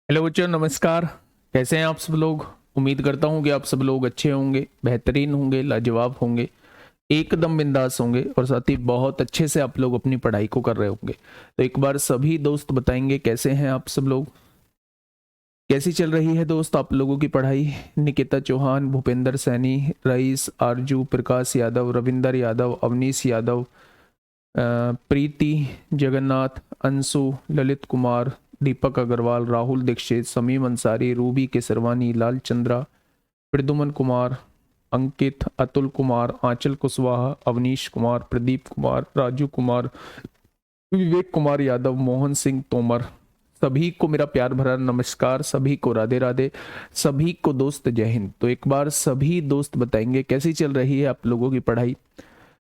Hello बच्चों, नमस्कार। कैसे हैं आप सब लोग? उम्मीद करता हूं कि आप सब लोग अच्छे होंगे, बेहतरीन होंगे, लाजवाब होंगे, एकदम बिंदास होंगे और साथ ही बहुत अच्छे से आप लोग अपनी पढ़ाई को कर रहे होंगे। तो एक बार सभी दोस्त बताएंगे कैसे हैं आप सब लोग, कैसी चल रही है दोस्त आप लोगों की पढ़ाई? निकिता चौहान, भूपेंद्र सैनी, रईस, आरजू, प्रकाश यादव, रविंदर यादव, अवनीश यादव, प्रीति, जगन्नाथ, अंशु, ललित कुमार, दीपक अग्रवाल, राहुल दीक्षित, समीम अंसारी, रूबी केसरवानी, लाल चंद्रा, प्रद्युमन कुमार, अंकित, अतुल कुमार, आंचल कुशवाहा, अवनीश कुमार, प्रदीप कुमार, राजू कुमार, विवेक कुमार यादव, मोहन सिंह तोमर, सभी को मेरा प्यार भरा नमस्कार, सभी को राधे राधे, सभी को दोस्त जय हिंद। तो एक बार सभी दोस्त बताएंगे कैसी चल रही है आप लोगों की पढ़ाई,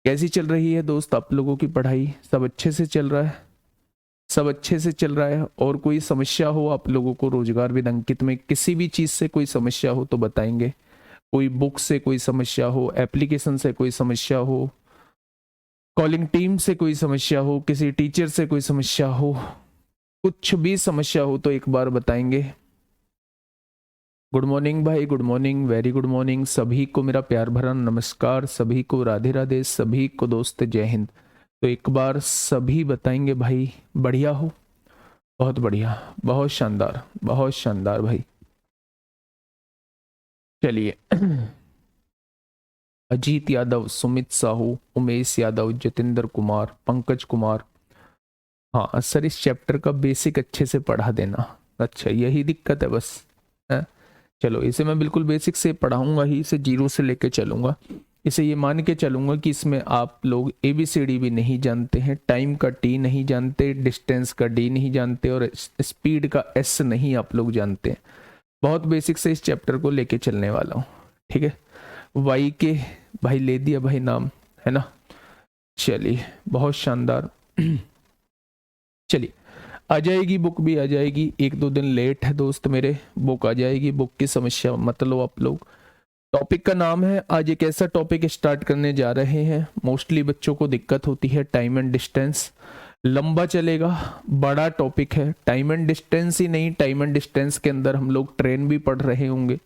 कैसी चल रही है दोस्त आप लोगों की पढ़ाई? सब अच्छे से चल रहा है? सब अच्छे से चल रहा है? और कोई समस्या हो आप लोगों को रोजगार विद अंकित में, किसी भी चीज से कोई समस्या हो तो बताएंगे। कोई बुक से कोई समस्या हो, एप्लीकेशन से कोई समस्या हो, कॉलिंग टीम से कोई समस्या हो, किसी टीचर से कोई समस्या हो, कुछ भी समस्या हो तो एक बार बताएंगे। गुड मॉर्निंग भाई, good morning, very good morning. सभी को मेरा प्यार भरा नमस्कार, सभी को राधे राधे, सभी को दोस्त जय हिंद। तो एक बार सभी बताएंगे भाई। बढ़िया हो? बहुत बढ़िया, बहुत शानदार, बहुत शानदार भाई। चलिए अजीत यादव, सुमित साहू, उमेश यादव, जतिंदर कुमार, पंकज कुमार। हाँ सर, इस चैप्टर का बेसिक अच्छे से पढ़ा देना। अच्छा, यही दिक्कत है बस, है? चलो, इसे मैं बिल्कुल बेसिक से पढ़ाऊंगा ही, इसे जीरो से लेके चलूंगा। इसे ये मान के चलूंगा कि इसमें आप लोग ABCD भी नहीं जानते हैं, टाइम का T नहीं जानते, डिस्टेंस का D नहीं जानते और स्पीड का S नहीं आप लोग जानते हैं। बहुत बेसिक से इस चैप्टर को लेके चलने वाला हूँ, ठीक है? वाई के भाई ले दिया भाई नाम, है ना? चलिए, बहुत शानदार। चलिए, आ जाएगी बुक, भी आ जाएगी। एक दो दिन लेट है दोस्त मेरे, बुक आ जाएगी। बुक की समस्या मत लो आप लोग। टॉपिक का नाम है, आज एक ऐसा टॉपिक स्टार्ट करने जा रहे हैं, मोस्टली बच्चों को दिक्कत होती है, टाइम एंड डिस्टेंस। लंबा चलेगा, बड़ा टॉपिक है। टाइम एंड डिस्टेंस ही नहीं, टाइम एंड डिस्टेंस के अंदर हम लोग ट्रेन भी पढ़ रहे होंगे,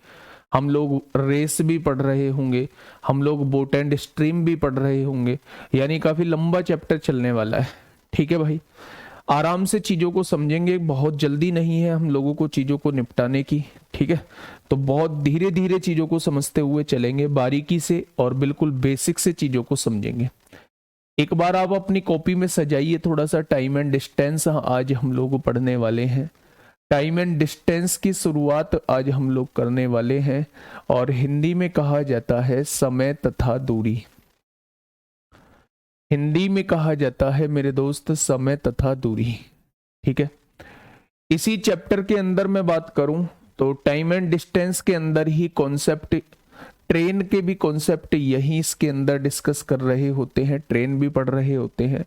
हम लोग रेस भी पढ़ रहे होंगे, हम लोग बोट एंड स्ट्रीम भी पढ़ रहे होंगे। यानी काफी लंबा चैप्टर चलने वाला है, ठीक है भाई? आराम से चीजों को समझेंगे, बहुत जल्दी नहीं है हम लोगों को चीजों को निपटाने की, ठीक है? तो बहुत धीरे धीरे चीजों को समझते हुए चलेंगे, बारीकी से और बिल्कुल बेसिक से चीजों को समझेंगे। एक बार आप अपनी कॉपी में सजाइए थोड़ा सा, टाइम एंड डिस्टेंस आज हम लोग पढ़ने वाले हैं। टाइम एंड डिस्टेंस की शुरुआत आज हम लोग करने वाले हैं और हिंदी में कहा जाता है समय तथा दूरी। हिंदी में कहा जाता है मेरे दोस्त समय तथा दूरी, ठीक है? इसी चैप्टर के अंदर मैं बात करूं तो टाइम एंड डिस्टेंस के अंदर ही कॉन्सेप्ट, ट्रेन के भी कॉन्सेप्ट यही इसके अंदर डिस्कस कर रहे होते हैं, ट्रेन भी पढ़ रहे होते हैं।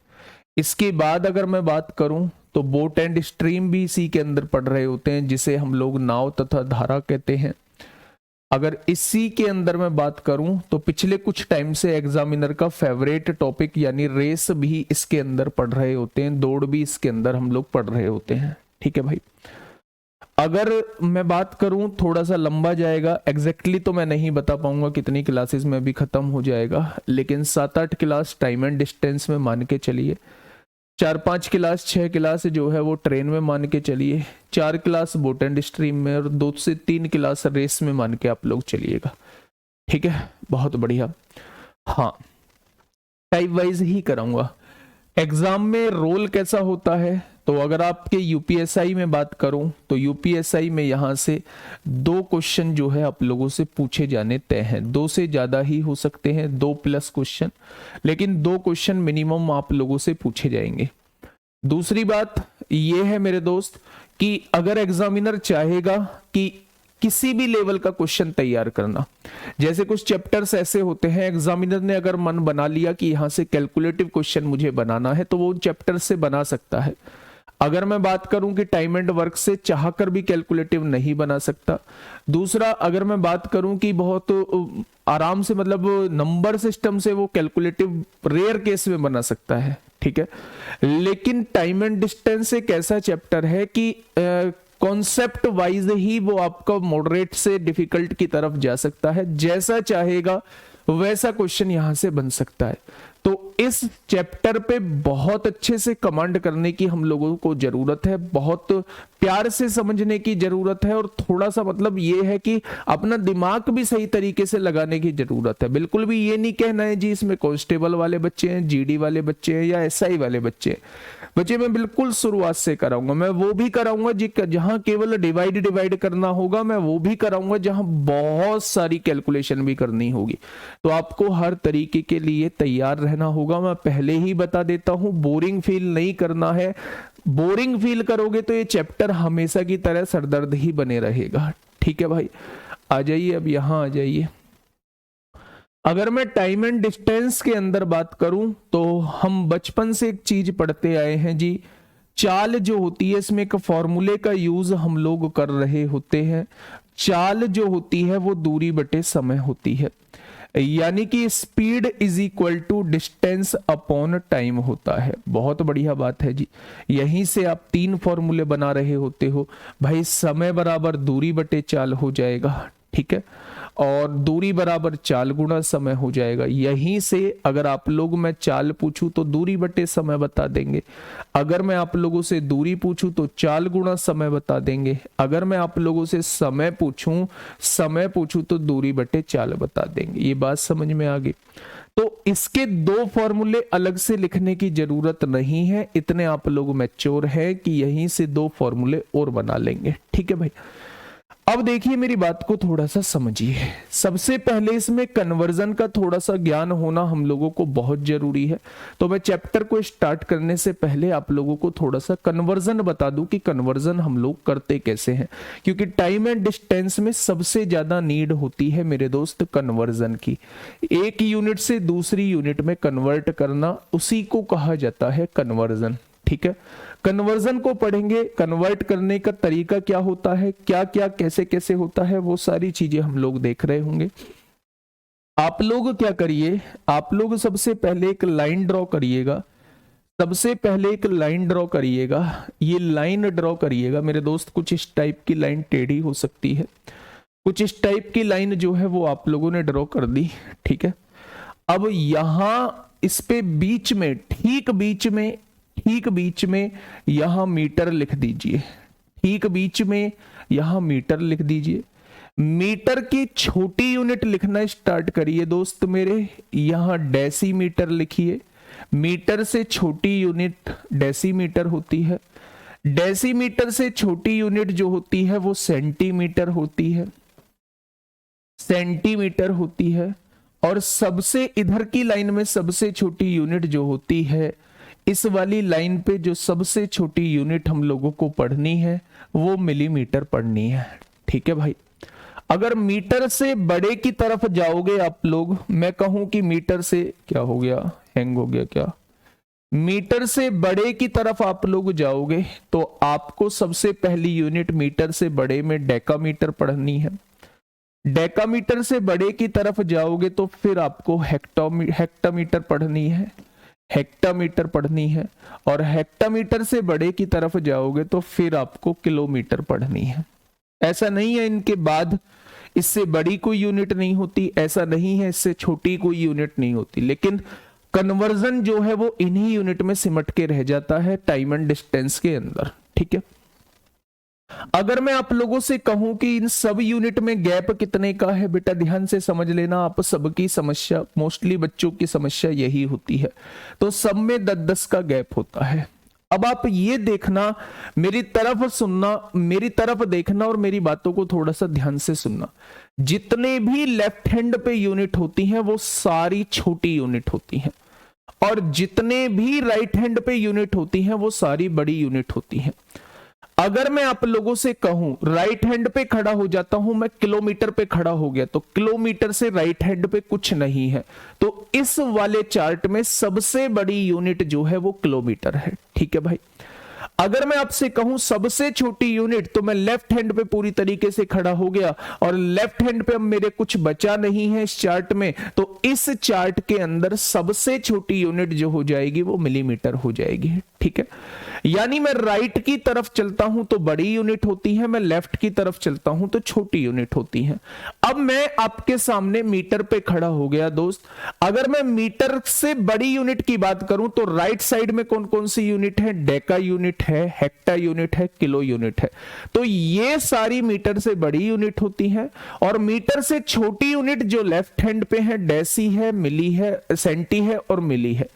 इसके बाद अगर मैं बात करूं तो बोट एंड स्ट्रीम भी इसी के अंदर पढ़ रहे होते हैं, जिसे हम लोग नाव तथा धारा कहते हैं। अगर इसी के अंदर मैं बात करूं तो पिछले कुछ टाइम से एग्जामिनर का फेवरेट टॉपिक यानी रेस भी इसके अंदर पढ़ रहे होते हैं, दौड़ भी इसके अंदर हम लोग पढ़ रहे होते हैं, ठीक है भाई? अगर मैं बात करूं, थोड़ा सा लंबा जाएगा, एग्जैक्टली तो मैं नहीं बता पाऊंगा कितनी क्लासेस में भी खत्म हो जाएगा, लेकिन 7-8 क्लास टाइम एंड डिस्टेंस में मान के चलिए, 4-5 क्लास 6 क्लास जो है वो ट्रेन में मान के चलिए, 4 क्लास बोट एंड स्ट्रीम में और 2 से 3 क्लास रेस में मान के आप लोग चलिएगा, ठीक है? बहुत बढ़िया। हाँ, टाइप वाइज ही कराऊंगा। एग्जाम में रोल कैसा होता है, तो अगर आपके यूपीएसआई में बात करूं तो यूपीएसआई में यहां से 2 क्वेश्चन जो है आप लोगों से पूछे जाने तय हैं। 2 से ज्यादा ही हो सकते हैं, 2+ क्वेश्चन, लेकिन 2 क्वेश्चन मिनिमम आप लोगों से पूछे जाएंगे। दूसरी बात यह है मेरे दोस्त कि अगर एग्जामिनर चाहेगा कि किसी भी लेवल का क्वेश्चन तैयार करना, जैसे कुछ चैप्टर्स ऐसे होते हैं, एग्जामिनर ने अगर मन बना लिया कि यहां से कैलकुलेटिव क्वेश्चन मुझे बनाना है तो वो चैप्टर से बना सकता है। अगर मैं बात करूं कि टाइम एंड वर्क से चाहकर भी कैलकुलेटिव नहीं बना सकता। दूसरा, अगर मैं बात करूं कि बहुत आराम से मतलब नंबर सिस्टम से वो कैलकुलेटिव रेयर केस में बना सकता है, ठीक है? लेकिन टाइम एंड डिस्टेंस एक ऐसा चैप्टर है कि कॉन्सेप्ट वाइज ही वो आपका मॉडरेट से डिफिकल्ट की तरफ जा सकता है, जैसा चाहेगा वैसा क्वेश्चन यहां से बन सकता है। तो इस चैप्टर पे बहुत अच्छे से कमांड करने की हम लोगों को जरूरत है, बहुत प्यार से समझने की जरूरत है, और थोड़ा सा मतलब ये है कि अपना दिमाग भी सही तरीके से लगाने की जरूरत है। बिल्कुल भी ये नहीं कहना है जी इसमें कांस्टेबल वाले बच्चे हैं, जीडी वाले बच्चे हैं या एसआई वाले बच्चे हैं। बच्चे मैं बिल्कुल शुरुआत से कराऊंगा, मैं वो भी कराऊंगा जी जहां केवल डिवाइड करना होगा, मैं वो भी कराऊंगा जहां बहुत सारी कैलकुलेशन भी करनी होगी। तो आपको हर तरीके के लिए तैयार रहना होगा। मैं पहले ही बता देता हूं, बोरिंग फील नहीं करना है। बोरिंग फील करोगे तो ये चैप्टर हमेशा की तरह सरदर्द ही बने रहेगा। ठीक है भाई, आ जाइए अब यहां आ जाइए। अगर मैं टाइम एंड डिस्टेंस के अंदर बात करूं तो हम बचपन से एक चीज पढ़ते आए हैं जी, चाल जो होती है इसमें एक फॉर्मूले का यूज हम लोग कर रहे होते हैं। चाल जो होती है वो दूरी बटे समय होती है, यानी कि speed is equal to distance upon time होता है। बहुत बढ़िया बात है जी, यहीं से आप 3 फॉर्मूले बना रहे होते हो भाई। समय बराबर दूरी बटे चाल हो जाएगा, ठीक है, और दूरी बराबर चाल गुणा समय हो जाएगा। यहीं से अगर आप लोग मैं चाल पूछूं तो दूरी बटे समय बता देंगे, अगर मैं आप लोगों से दूरी पूछूं तो चाल गुणा समय बता देंगे, अगर मैं आप लोगों से समय पूछूं तो दूरी बटे चाल बता देंगे। ये बात समझ में आ गई। तो इसके 2 फॉर्मूले अलग से लिखने की जरूरत नहीं है, इतने आप लोग मैच्योर है कि यहीं से 2 फॉर्मूले और बना लेंगे। ठीक है भाई, अब देखिए मेरी बात को थोड़ा सा समझिए। सबसे पहले इसमें कन्वर्जन का थोड़ा सा ज्ञान होना हम लोगों को बहुत जरूरी है। तो मैं चैप्टर को स्टार्ट करने से पहले आप लोगों को थोड़ा सा कन्वर्जन बता दूं कि कन्वर्जन हम लोग करते कैसे हैं, क्योंकि टाइम एंड डिस्टेंस में सबसे ज्यादा नीड होती है मेरे दोस्त कन्वर्जन की। एक यूनिट से दूसरी यूनिट में कन्वर्ट करना, उसी को कहा जाता है कन्वर्जन। ठीक है, कन्वर्जन को पढ़ेंगे, कन्वर्ट करने का तरीका क्या होता है, क्या क्या कैसे कैसे होता है, वो सारी चीजें हम लोग देख रहे होंगे। आप लोग क्या करिए, आप लोग सबसे पहले एक लाइन ड्रॉ करिएगा। सबसे पहले एक लाइन ड्रॉ करिएगा, ये लाइन ड्रॉ करिएगा मेरे दोस्त। कुछ इस टाइप की लाइन टेढ़ी हो सकती है, कुछ इस टाइप की लाइन जो है वो आप लोगों ने ड्रॉ कर दी। ठीक है, अब यहां इस पे बीच में, ठीक बीच में यहां मीटर लिख दीजिए। ठीक बीच में यहां मीटर लिख दीजिए। मीटर की छोटी यूनिट लिखना स्टार्ट करिए दोस्त मेरे। यहां डेसीमीटर लिखिए। मीटर से छोटी यूनिट डेसीमीटर होती है। डेसीमीटर से छोटी यूनिट जो होती है वो सेंटीमीटर होती है, सेंटीमीटर होती है। और सबसे इधर की लाइन में सबसे छोटी यूनिट जो होती है, इस वाली लाइन पे जो सबसे छोटी यूनिट हम लोगों को पढ़नी है वो मिलीमीटर पढ़नी है। ठीक है भाई, अगर मीटर से बड़े की तरफ जाओगे आप लोग, मैं कहूं कि मीटर से, क्या हो गया, हैंग हो गया क्या, मीटर से बड़े की तरफ आप लोग जाओगे तो आपको सबसे पहली यूनिट मीटर से बड़े में डेकामीटर पढ़नी है। डेकामीटर से बड़े की तरफ जाओगे तो फिर आपको हेक्टामीटर पढ़नी है, हेक्टामीटर पढ़नी है। और हेक्टामीटर से बड़े की तरफ जाओगे तो फिर आपको किलोमीटर पढ़नी है। ऐसा नहीं है इनके बाद इससे बड़ी कोई यूनिट नहीं होती, ऐसा नहीं है इससे छोटी कोई यूनिट नहीं होती, लेकिन कन्वर्जन जो है वो इन्हीं यूनिट में सिमट के रह जाता है टाइम एंड डिस्टेंस के अंदर। ठीक है, अगर मैं आप लोगों से कहूं कि इन सब यूनिट में गैप कितने का है, बेटा ध्यान से समझ लेना, आप सबकी समस्या, मोस्टली बच्चों की समस्या यही होती है। तो सब में 10-10 का गैप होता है। अब आप ये देखना, मेरी तरफ सुनना, मेरी तरफ देखना और मेरी बातों को थोड़ा सा ध्यान से सुनना। जितने भी लेफ्ट हैंड पे यूनिट होती हैं वो सारी छोटी यूनिट होती हैं, और जितने भी राइट हैंड पे यूनिट होती हैं वो सारी बड़ी यूनिट होती हैं। अगर मैं आप लोगों से कहूं राइट हैंड पे खड़ा हो जाता हूं, मैं किलोमीटर पे खड़ा हो गया, तो किलोमीटर से राइट हैंड पे कुछ नहीं है, तो इस वाले चार्ट में सबसे बड़ी यूनिट जो है वो किलोमीटर है। ठीक है भाई, अगर मैं आपसे कहूं सबसे छोटी यूनिट, तो मैं लेफ्ट हैंड पे पूरी तरीके से खड़ा हो गया और लेफ्ट हैंड पे अब मेरे कुछ बचा नहीं है इस चार्ट में, तो इस चार्ट के अंदर सबसे छोटी यूनिट जो हो जाएगी वो मिलीमीटर हो जाएगी। ठीक है, यानी मैं राइट की तरफ चलता हूं तो बड़ी यूनिट होती है, मैं लेफ्ट की तरफ चलता हूं तो छोटी यूनिट होती है। अब मैं आपके सामने मीटर पे खड़ा हो गया दोस्त। अगर मैं मीटर से बड़ी यूनिट की बात करूं तो राइट साइड में कौन कौन सी यूनिट है? डेका यूनिट है, हेक्टा यूनिट है, किलो यूनिट है। तो ये सारी मीटर से बड़ी यूनिट होती है। और मीटर से छोटी यूनिट जो लेफ्ट हैंड पे है, डेसी है, मिली है, सेंटी है और मिली है।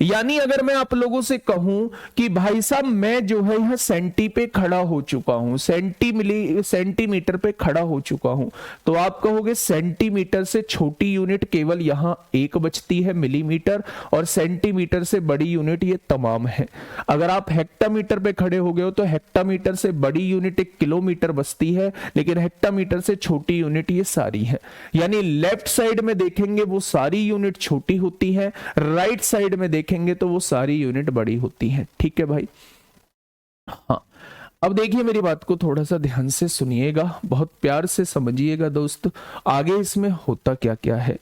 यानी अगर मैं आप लोगों से कहूं कि भाई साहब मैं जो है यहां सेंटी पे खड़ा हो चुका हूं, सेंटीमीटर पे खड़ा हो चुका हूं, तो आप कहोगे सेंटीमीटर से छोटी यूनिट केवल यहां एक बचती है, मिलीमीटर, और सेंटीमीटर से बड़ी यूनिट ये तमाम है। अगर आप हेक्टामीटर पे खड़े हो गए हो तो हेक्टामीटर से बड़ी यूनिट एक किलोमीटर बचती है, लेकिन हेक्टामीटर से छोटी यूनिट ये सारी है। यानी लेफ्ट साइड में देखेंगे वो सारी यूनिट छोटी होती है, राइट साइड में देखेंगे तो वो सारी यूनिट बड़ी होती हैं। ठीक है भाई, हाँ। अब देखिए मेरी बात को थोड़ा सा ध्यान से सुनिएगा, बहुत प्यार से समझिएगा दोस्त, आगे इसमें होता क्या क्या है।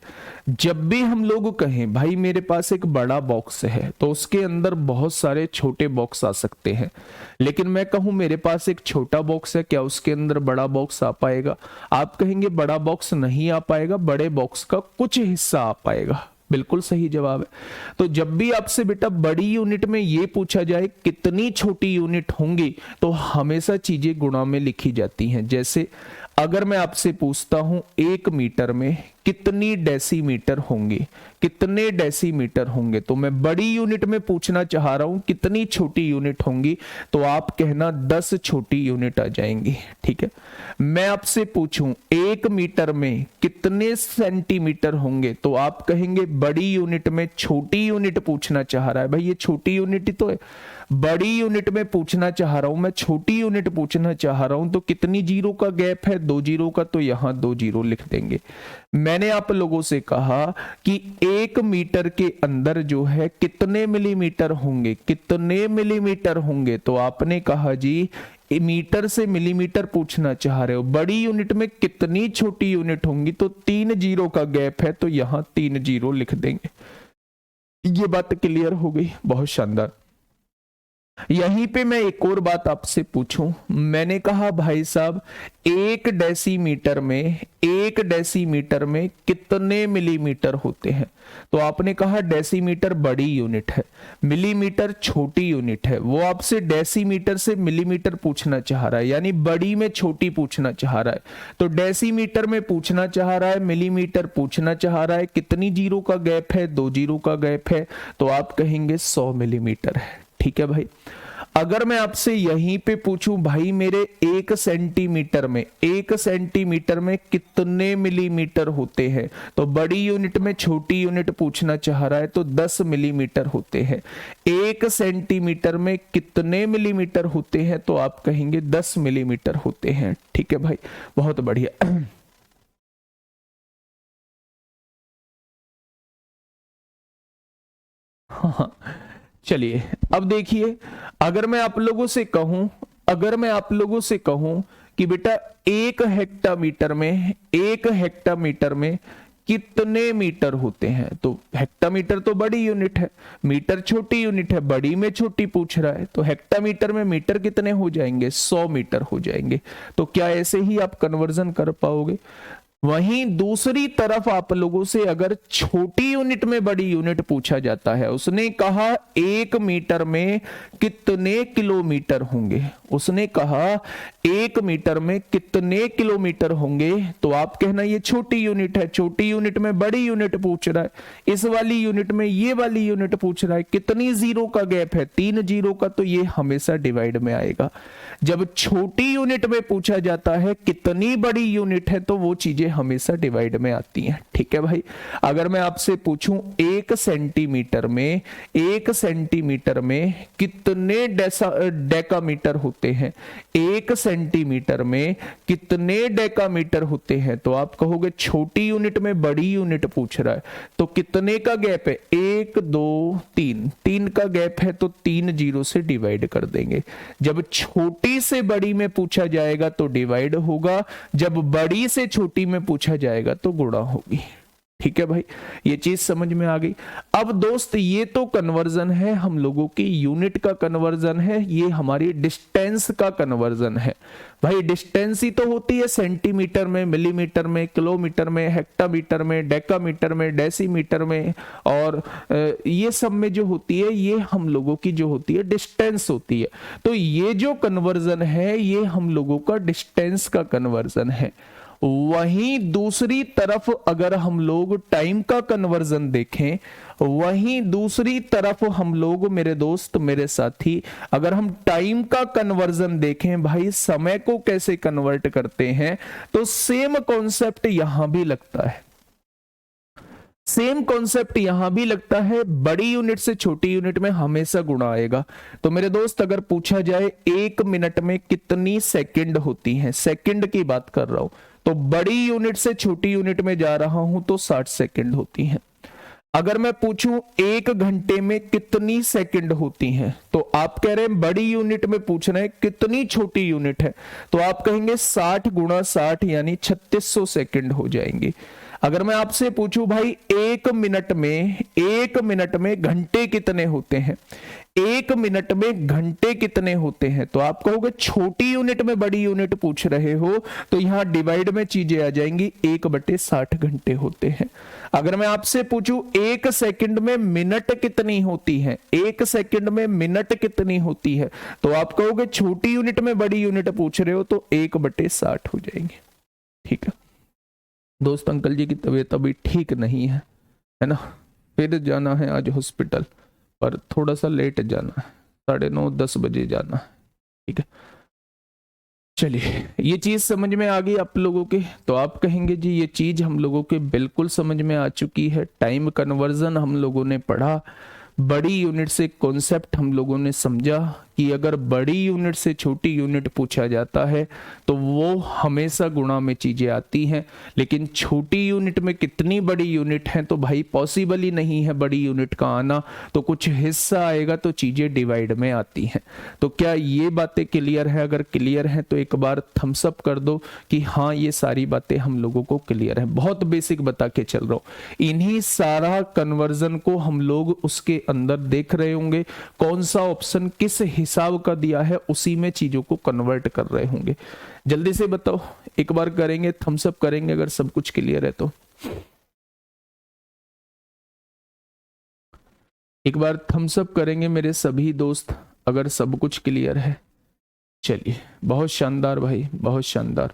जब भी हम लोग कहें भाई मेरे पास एक बड़ा बॉक्स है, तो उसके अंदर बहुत सारे छोटे बॉक्स आ सकते हैं, लेकिन मैं कहूं मेरे पास एक छोटा बॉक्स है, क्या उसके अंदर बड़ा बॉक्स आ पाएगा? आप कहेंगे बड़ा बॉक्स नहीं आ पाएगा, बड़े बॉक्स का कुछ हिस्सा आ पाएगा। बिल्कुल सही जवाब है। तो जब भी आपसे बेटा बड़ी यूनिट में ये पूछा जाए कितनी छोटी यूनिट होंगी, तो हमेशा चीजें गुणा में लिखी जाती हैं। जैसे अगर मैं आपसे पूछता हूं 1 मीटर में कितनी डेसीमीटर होंगे, कितने डेसीमीटर होंगे, तो मैं बड़ी यूनिट में पूछना चाह रहा हूं कितनी छोटी यूनिट होंगी, तो आप कहना 10 छोटी यूनिट आ जाएंगी। ठीक है, मैं आपसे पूछूं 1 मीटर में कितने सेंटीमीटर होंगे, तो आप कहेंगे बड़ी यूनिट में छोटी यूनिट पूछना चाह रहा है। भाई ये छोटी यूनिट ही तो है, बड़ी यूनिट में पूछना चाह रहा हूं मैं, छोटी यूनिट पूछना चाह रहा हूं, तो कितनी जीरो का गैप है? 2 जीरो का, तो यहां 2 जीरो लिख देंगे। मैंने आप लोगों से कहा कि 1 मीटर के अंदर जो है कितने मिलीमीटर होंगे, कितने मिलीमीटर होंगे, तो आपने कहा जी मीटर से मिलीमीटर पूछना चाह रहे हो। बड़ी यूनिट में कितनी छोटी यूनिट होंगी, तो 3 जीरो का गैप है, तो यहां 3 जीरो लिख देंगे। ये बात क्लियर हो गई, बहुत शानदार। यहीं पे मैं एक और बात आपसे पूछूं, मैंने कहा भाई साहब 1 डेसीमीटर में कितने मिलीमीटर होते हैं, तो आपने कहा डेसीमीटर बड़ी यूनिट है, मिलीमीटर छोटी यूनिट है। वो आपसे डेसीमीटर से मिलीमीटर पूछना चाह रहा है, यानी बड़ी में छोटी पूछना चाह रहा है। तो डेसीमीटर में पूछना चाह रहा है, मिलीमीटर पूछना चाह रहा है, कितनी जीरो का गैप है? 2 जीरो का गैप है, तो आप कहेंगे 100 मिलीमीटर है। ठीक है भाई, अगर मैं आपसे यहीं पे पूछूं भाई मेरे 1 सेंटीमीटर में कितने मिलीमीटर होते हैं, तो बड़ी यूनिट में छोटी यूनिट पूछना चाह रहा है, तो 10 मिलीमीटर होते हैं। 1 सेंटीमीटर में कितने मिलीमीटर होते हैं, तो आप कहेंगे 10 मिलीमीटर होते हैं। ठीक है भाई, बहुत बढ़िया। हाँ, चलिए अब देखिए, अगर मैं आप लोगों से कहूं कि बेटा 1 हेक्टामीटर में कितने मीटर होते हैं, तो हेक्टामीटर तो बड़ी यूनिट है, मीटर छोटी यूनिट है, बड़ी में छोटी पूछ रहा है, तो हेक्टामीटर में मीटर कितने हो जाएंगे? 100 मीटर हो जाएंगे। तो क्या ऐसे ही आप कन्वर्जन कर पाओगे? वहीं दूसरी तरफ आप लोगों से अगर छोटी यूनिट में बड़ी यूनिट पूछा जाता है, उसने कहा 1 मीटर में कितने किलोमीटर होंगे, उसने कहा 1 मीटर में कितने किलोमीटर होंगे, तो आप कहना ये छोटी यूनिट है, छोटी यूनिट में बड़ी यूनिट पूछ रहा है, इस वाली यूनिट में ये वाली यूनिट पूछ रहा है, कितनी जीरो का गैप है? 3 जीरो का, तो ये हमेशा डिवाइड में आएगा। जब छोटी यूनिट में पूछा जाता है कितनी बड़ी यूनिट है, तो वो चीजें हमेशा डिवाइड में आती हैं। ठीक है भाई, अगर मैं आपसे पूछूं 1 सेंटीमीटर में कितने डेकामीटर होते हैं, 1 सेंटीमीटर में कितने डेकामीटर होते हैं, तो आप कहोगे छोटी यूनिट में बड़ी यूनिट पूछ रहा है, तो कितने का गैप है, 1 2 3 का गैप है, तो 3 जीरो से डिवाइड कर देंगे। जब छोटी से बड़ी में पूछा जाएगा तो डिवाइड होगा, जब बड़ी से छोटी में पूछा जाएगा तो गुणा होगी। ठीक है भाई, ये चीज समझ में आ गई। अब दोस्त ये तो कन्वर्जन है हम लोगों की यूनिट का कन्वर्जन है, ये हमारी डिस्टेंस का कन्वर्जन है। भाई डिस्टेंस ही तो होती है सेंटीमीटर में, मिलीमीटर में, किलोमीटर में, हेक्टामीटर में, डेकामीटर में, डेसीमीटर में, और ये सब में जो होती है ये हम लोगों की जो होती है डिस्टेंस होती है। तो ये जो कन्वर्जन है ये हम लोगों का डिस्टेंस का कन्वर्जन है। वहीं दूसरी तरफ अगर हम लोग टाइम का कन्वर्जन देखें, वहीं दूसरी तरफ हम लोग, मेरे दोस्त मेरे साथी, अगर हम टाइम का कन्वर्जन देखें, भाई समय को कैसे कन्वर्ट करते हैं, तो सेम कॉन्सेप्ट यहां भी लगता है। सेम कॉन्सेप्ट यहां भी लगता है, बड़ी यूनिट से छोटी यूनिट में हमेशा गुणा आएगा। तो मेरे दोस्त अगर पूछा जाए 1 मिनट में कितनी सेकंड होती हैं, सेकंड की बात कर रहा हूं, तो बड़ी यूनिट से छोटी यूनिट में जा रहा हूं तो 60 सेकंड होती हैं। अगर मैं पूछूं 1 घंटे में कितनी सेकंड होती हैं, तो आप कह रहे हैं बड़ी यूनिट में पूछ रहे हैं कितनी छोटी यूनिट है, तो आप कहेंगे 60 गुणा 60 यानी 3600 सेकंड हो जाएंगे। अगर मैं आपसे पूछूं भाई 1 मिनट में घंटे कितने होते हैं, 1 मिनट में घंटे कितने होते हैं, तो आप कहोगे छोटी यूनिट में बड़ी यूनिट पूछ रहे हो, तो यहां डिवाइड में चीजें आ जाएंगी, 1/60 घंटे होते हैं। अगर मैं आपसे पूछूं 1 सेकंड में मिनट कितनी होती है, 1 सेकंड में मिनट कितनी होती है, तो आप कहोगे छोटी यूनिट में बड़ी यूनिट पूछ रहे हो, तो 1/60 हो जाएंगे। ठीक है दोस्त, अंकल जी की तबीयत अभी ठीक नहीं है ना, फिर जाना है आज हॉस्पिटल, पर थोड़ा सा लेट जाना है, 9:30-10 बजे जाना है। ठीक है, चलिए ये चीज समझ में आ गई आप लोगों के, तो आप कहेंगे जी ये चीज हम लोगों के बिल्कुल समझ में आ चुकी है। टाइम कन्वर्जन हम लोगों ने पढ़ा, बड़ी यूनिट से कॉन्सेप्ट हम लोगों ने समझा कि अगर बड़ी यूनिट से छोटी यूनिट पूछा जाता है तो वो हमेशा गुणा में चीजें आती हैं, लेकिन छोटी यूनिट में कितनी बड़ी यूनिट है तो भाई पॉसिबल ही नहीं है बड़ी यूनिट का आना, तो कुछ हिस्सा आएगा तो चीजें डिवाइड में आती हैं। तो क्या ये बातें क्लियर है? अगर क्लियर है तो एक बार थम्स अप कर दो कि हाँ ये सारी बातें हम लोगों को क्लियर है। बहुत बेसिक बता के चल रहा हूं, इन्हीं सारा कन्वर्जन को हम लोग उसके अंदर देख रहे होंगे, कौन सा ऑप्शन किस हिसाब का दिया है उसी में चीजों को कन्वर्ट कर रहे होंगे। जल्दी से बताओ, एक बार करेंगे, थम्स अप करेंगे अगर सब कुछ क्लियर है तो। एक बार थम्स अप करेंगे मेरे सभी दोस्त अगर सब कुछ क्लियर है। चलिए बहुत शानदार भाई, बहुत शानदार।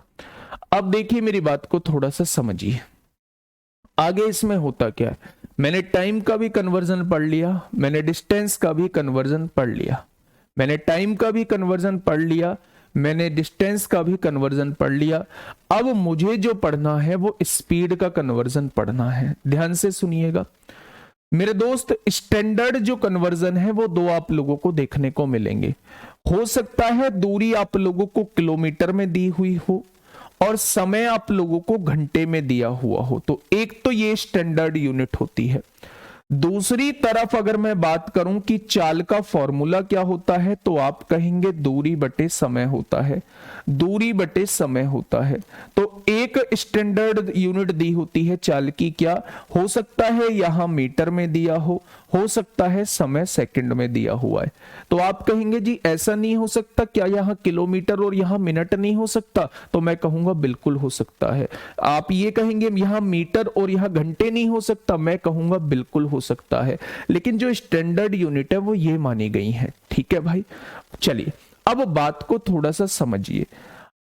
अब देखिए मेरी बात को थोड़ा सा समझिए, आगे इसमें होता क्या है। मैंने टाइम का भी कन्वर्जन पढ़ लिया, मैंने डिस्टेंस का भी कन्वर्जन पढ़ लिया, मैंने टाइम का भी कन्वर्जन पढ़ लिया, मैंने डिस्टेंस का भी कन्वर्जन पढ़ लिया। अब मुझे जो पढ़ना है वो स्पीड का कन्वर्जन पढ़ना है। ध्यान से सुनिएगा मेरे दोस्त, स्टैंडर्ड जो कन्वर्जन है वो दो आप लोगों को देखने को मिलेंगे। हो सकता है दूरी आप लोगों को किलोमीटर में दी हुई हो और समय आप लोगों को घंटे में दिया हुआ हो, तो एक तो ये स्टैंडर्ड यूनिट होती है। दूसरी तरफ अगर मैं बात करूं कि चाल का फॉर्मूला क्या होता है, तो आप कहेंगे दूरी बटे समय होता है, दूरी बटे समय होता है। तो एक स्टैंडर्ड यूनिट दी होती है चाल की, क्या हो सकता है यहां मीटर में दिया हो सकता है समय सेकंड में दिया हुआ है। तो आप कहेंगे जी ऐसा नहीं हो सकता, क्या यहां किलोमीटर और यहां मिनट नहीं हो सकता? तो मैं कहूंगा बिल्कुल हो सकता है। आप ये कहेंगे यहां मीटर और यहां घंटे नहीं हो सकता, मैं कहूंगा बिल्कुल हो सकता है, लेकिन जो स्टैंडर्ड यूनिट है वो ये मानी गई है। ठीक है भाई, चलिए अब बात को थोड़ा सा समझिए।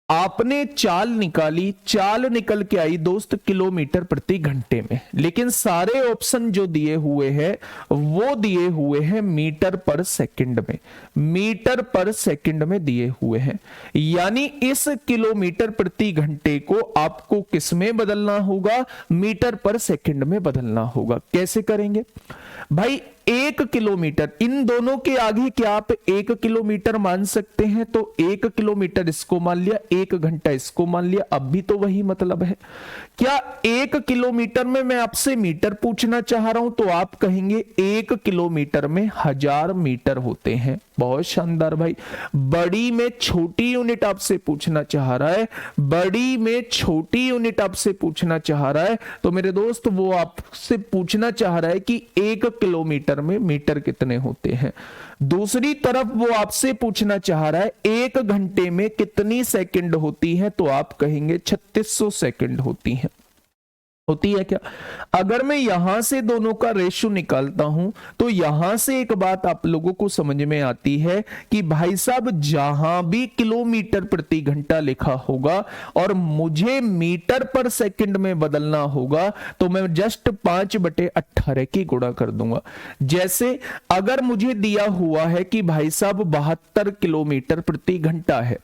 आपने चाल निकाली, चाल निकल के आई दोस्त किलोमीटर प्रति घंटे में, लेकिन सारे ऑप्शन जो दिए हुए हैं वो दिए हुए हैं मीटर पर सेकंड में, मीटर पर सेकंड में दिए हुए हैं। यानी इस किलोमीटर प्रति घंटे को आपको किस में बदलना होगा, मीटर पर सेकंड में बदलना होगा। कैसे करेंगे भाई, 1 किलोमीटर, इन दोनों के आगे क्या आप 1 किलोमीटर मान सकते हैं, तो 1 किलोमीटर इसको मान लिया, 1 घंटा इसको मान लिया, अब भी तो वही मतलब है। क्या 1 किलोमीटर में मैं आपसे मीटर पूछना चाह रहा हूं, तो आप कहेंगे 1 किलोमीटर में 1000 मीटर होते हैं। बहुत शानदार भाई, बड़ी में छोटी यूनिट आपसे पूछना चाह रहा है, बड़ी में छोटी यूनिट आपसे पूछना चाह रहा है, तो मेरे दोस्त वो आपसे पूछना चाह रहा है कि 1 किलोमीटर में मीटर कितने होते हैं। दूसरी तरफ वो आपसे पूछना चाह रहा है 1 घंटे में कितनी सेकंड होती है, तो आप कहेंगे 3600 सेकंड होती है। होती है क्या? अगर मैं यहां से दोनों का रेशियो निकालता हूं तो यहां से एक बात आप लोगों को समझ में आती है कि भाई साहब जहां भी किलोमीटर प्रति घंटा लिखा होगा और मुझे मीटर पर सेकंड में बदलना होगा तो मैं जस्ट 5/18 की गुणा कर दूंगा। जैसे अगर मुझे दिया हुआ है कि भाई साहब 72 किलोमीटर प्रति घंटा है,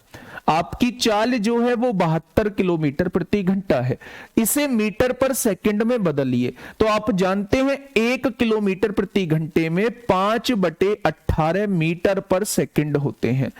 आपकी चाल जो है वो 72 किलोमीटर प्रति घंटा है, इसे मीटर पर सेकंड में बदलिए तो आप जानते हैं 1 किलोमीटर प्रति घंटे में 5/18 मीटर पर सेकंड होते हैं।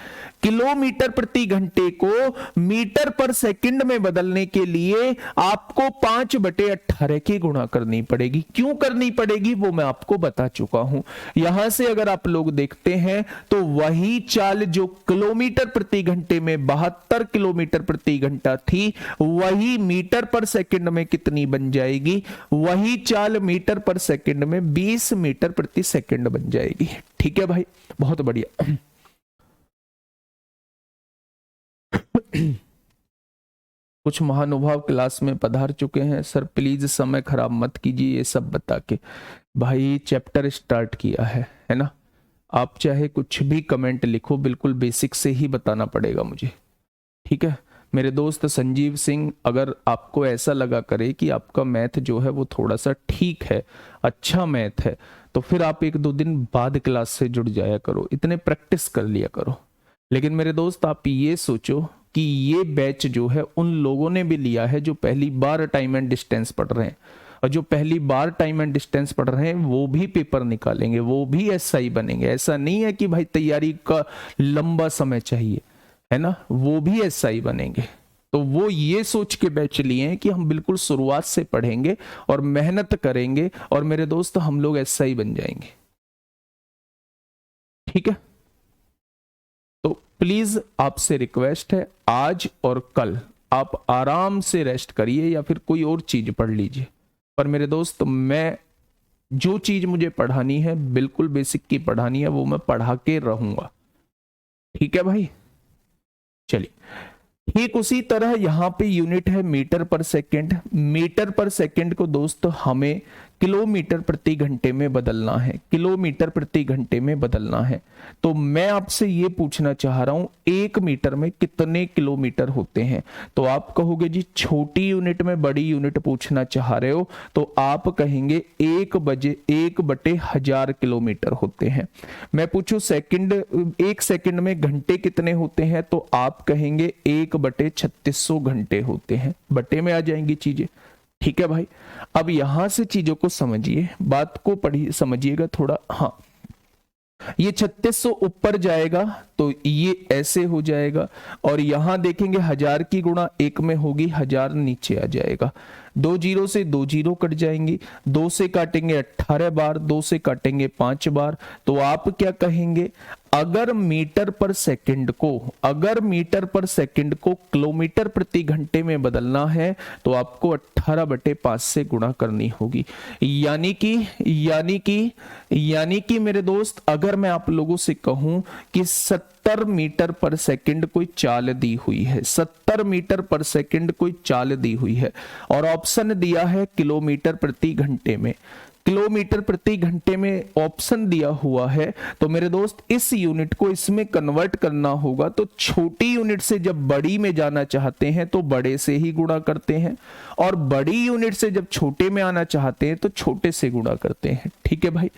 किलोमीटर प्रति घंटे को मीटर पर सेकंड में बदलने के लिए आपको 5/18 की गुणा करनी पड़ेगी। क्यों करनी पड़ेगी वो मैं आपको बता चुका हूं। यहां से अगर आप लोग देखते हैं तो वही चाल जो किलोमीटर प्रति घंटे में 72 किलोमीटर प्रति घंटा थी, वही मीटर पर सेकंड में कितनी बन जाएगी, वही चाल मीटर पर सेकंड में 20 मीटर प्रति सेकंड बन जाएगी। ठीक है भाई, बहुत बढ़िया। कुछ महानुभाव क्लास में पधार चुके हैं, सर प्लीज समय खराब मत कीजिए ये सब बता के। भाई चैप्टर स्टार्ट किया है ना, आप चाहे कुछ भी कमेंट लिखो, बिल्कुल बेसिक से ही बताना पड़ेगा मुझे। ठीक है मेरे दोस्त संजीव सिंह, अगर आपको ऐसा लगा करे कि आपका मैथ जो है वो थोड़ा सा ठीक है, अच्छा मैथ है, तो फिर आप 1-2 दिन बाद क्लास से जुड़ जाया करो, इतने प्रैक्टिस कर लिया करो। लेकिन मेरे दोस्त आप ये सोचो कि ये बैच जो है उन लोगों ने भी लिया है जो पहली बार टाइम एंड डिस्टेंस पढ़ रहे हैं, और जो पहली बार टाइम एंड डिस्टेंस पढ़ रहे हैं वो भी पेपर निकालेंगे, वो भी एसआई बनेंगे। ऐसा नहीं है कि भाई तैयारी का लंबा समय चाहिए, है ना, वो भी एसआई बनेंगे। तो वो ये सोच के बैच लिए हैं कि हम बिल्कुल शुरुआत से पढ़ेंगे और मेहनत करेंगे और मेरे दोस्त हम लोग एसआई बन जाएंगे। ठीक है, तो प्लीज आपसे रिक्वेस्ट है आज और कल आप आराम से रेस्ट करिए या फिर कोई और चीज पढ़ लीजिए, पर मेरे दोस्त मैं जो चीज मुझे पढ़ानी है बिल्कुल बेसिक की पढ़ानी है, वो मैं पढ़ा के रहूंगा। ठीक है भाई, चलिए। ठीक उसी तरह यहां पे यूनिट है मीटर पर सेकंड। मीटर पर सेकंड को दोस्त हमें किलोमीटर प्रति घंटे में बदलना है, किलोमीटर प्रति घंटे में बदलना है। तो मैं आपसे ये पूछना चाह रहा हूं 1 मीटर में कितने किलोमीटर होते हैं, तो आप कहोगे जी छोटी यूनिट में बड़ी यूनिट पूछना चाह रहे हो, तो आप कहेंगे 1/1000 किलोमीटर होते हैं। मैं पूछूं सेकंड, 1 सेकंड में घंटे कितने होते हैं, तो आप कहेंगे 1/3600 घंटे होते हैं। बटे में आ जाएंगी चीजें। ठीक है भाई, अब यहां से चीजों को समझिए, बात को पढ़िए, समझिएगा थोड़ा। हाँ, ये 3600 ऊपर जाएगा तो ये ऐसे हो जाएगा, और यहां देखेंगे 1000 की गुणा 1 में होगी, 1000 नीचे आ जाएगा। 2 जीरो से 2 जीरो कट जाएंगी, 2 से काटेंगे 18 बार, 2 से काटेंगे 5 बार। तो आप क्या कहेंगे, अगर मीटर पर सेकंड को, अगर मीटर पर सेकंड को किलोमीटर प्रति घंटे में बदलना है तो आपको 18/5 से गुणा करनी होगी। यानी कि मेरे दोस्त अगर मैं आप लोगों से कहूं कि 70 मीटर पर सेकंड कोई चाल दी हुई है, 70 मीटर पर सेकंड कोई चाल दी हुई है और ऑप्शन दिया है किलोमीटर प्रति घंटे में, किलोमीटर प्रति घंटे में ऑप्शन दिया हुआ है, तो मेरे दोस्त इस यूनिट को इसमें कन्वर्ट करना होगा। तो छोटी यूनिट से जब बड़ी में जाना चाहते हैं तो बड़े से ही गुणा करते हैं, और बड़ी यूनिट से जब छोटे में आना चाहते हैं तो छोटे से गुणा करते हैं। ठीक है भाई,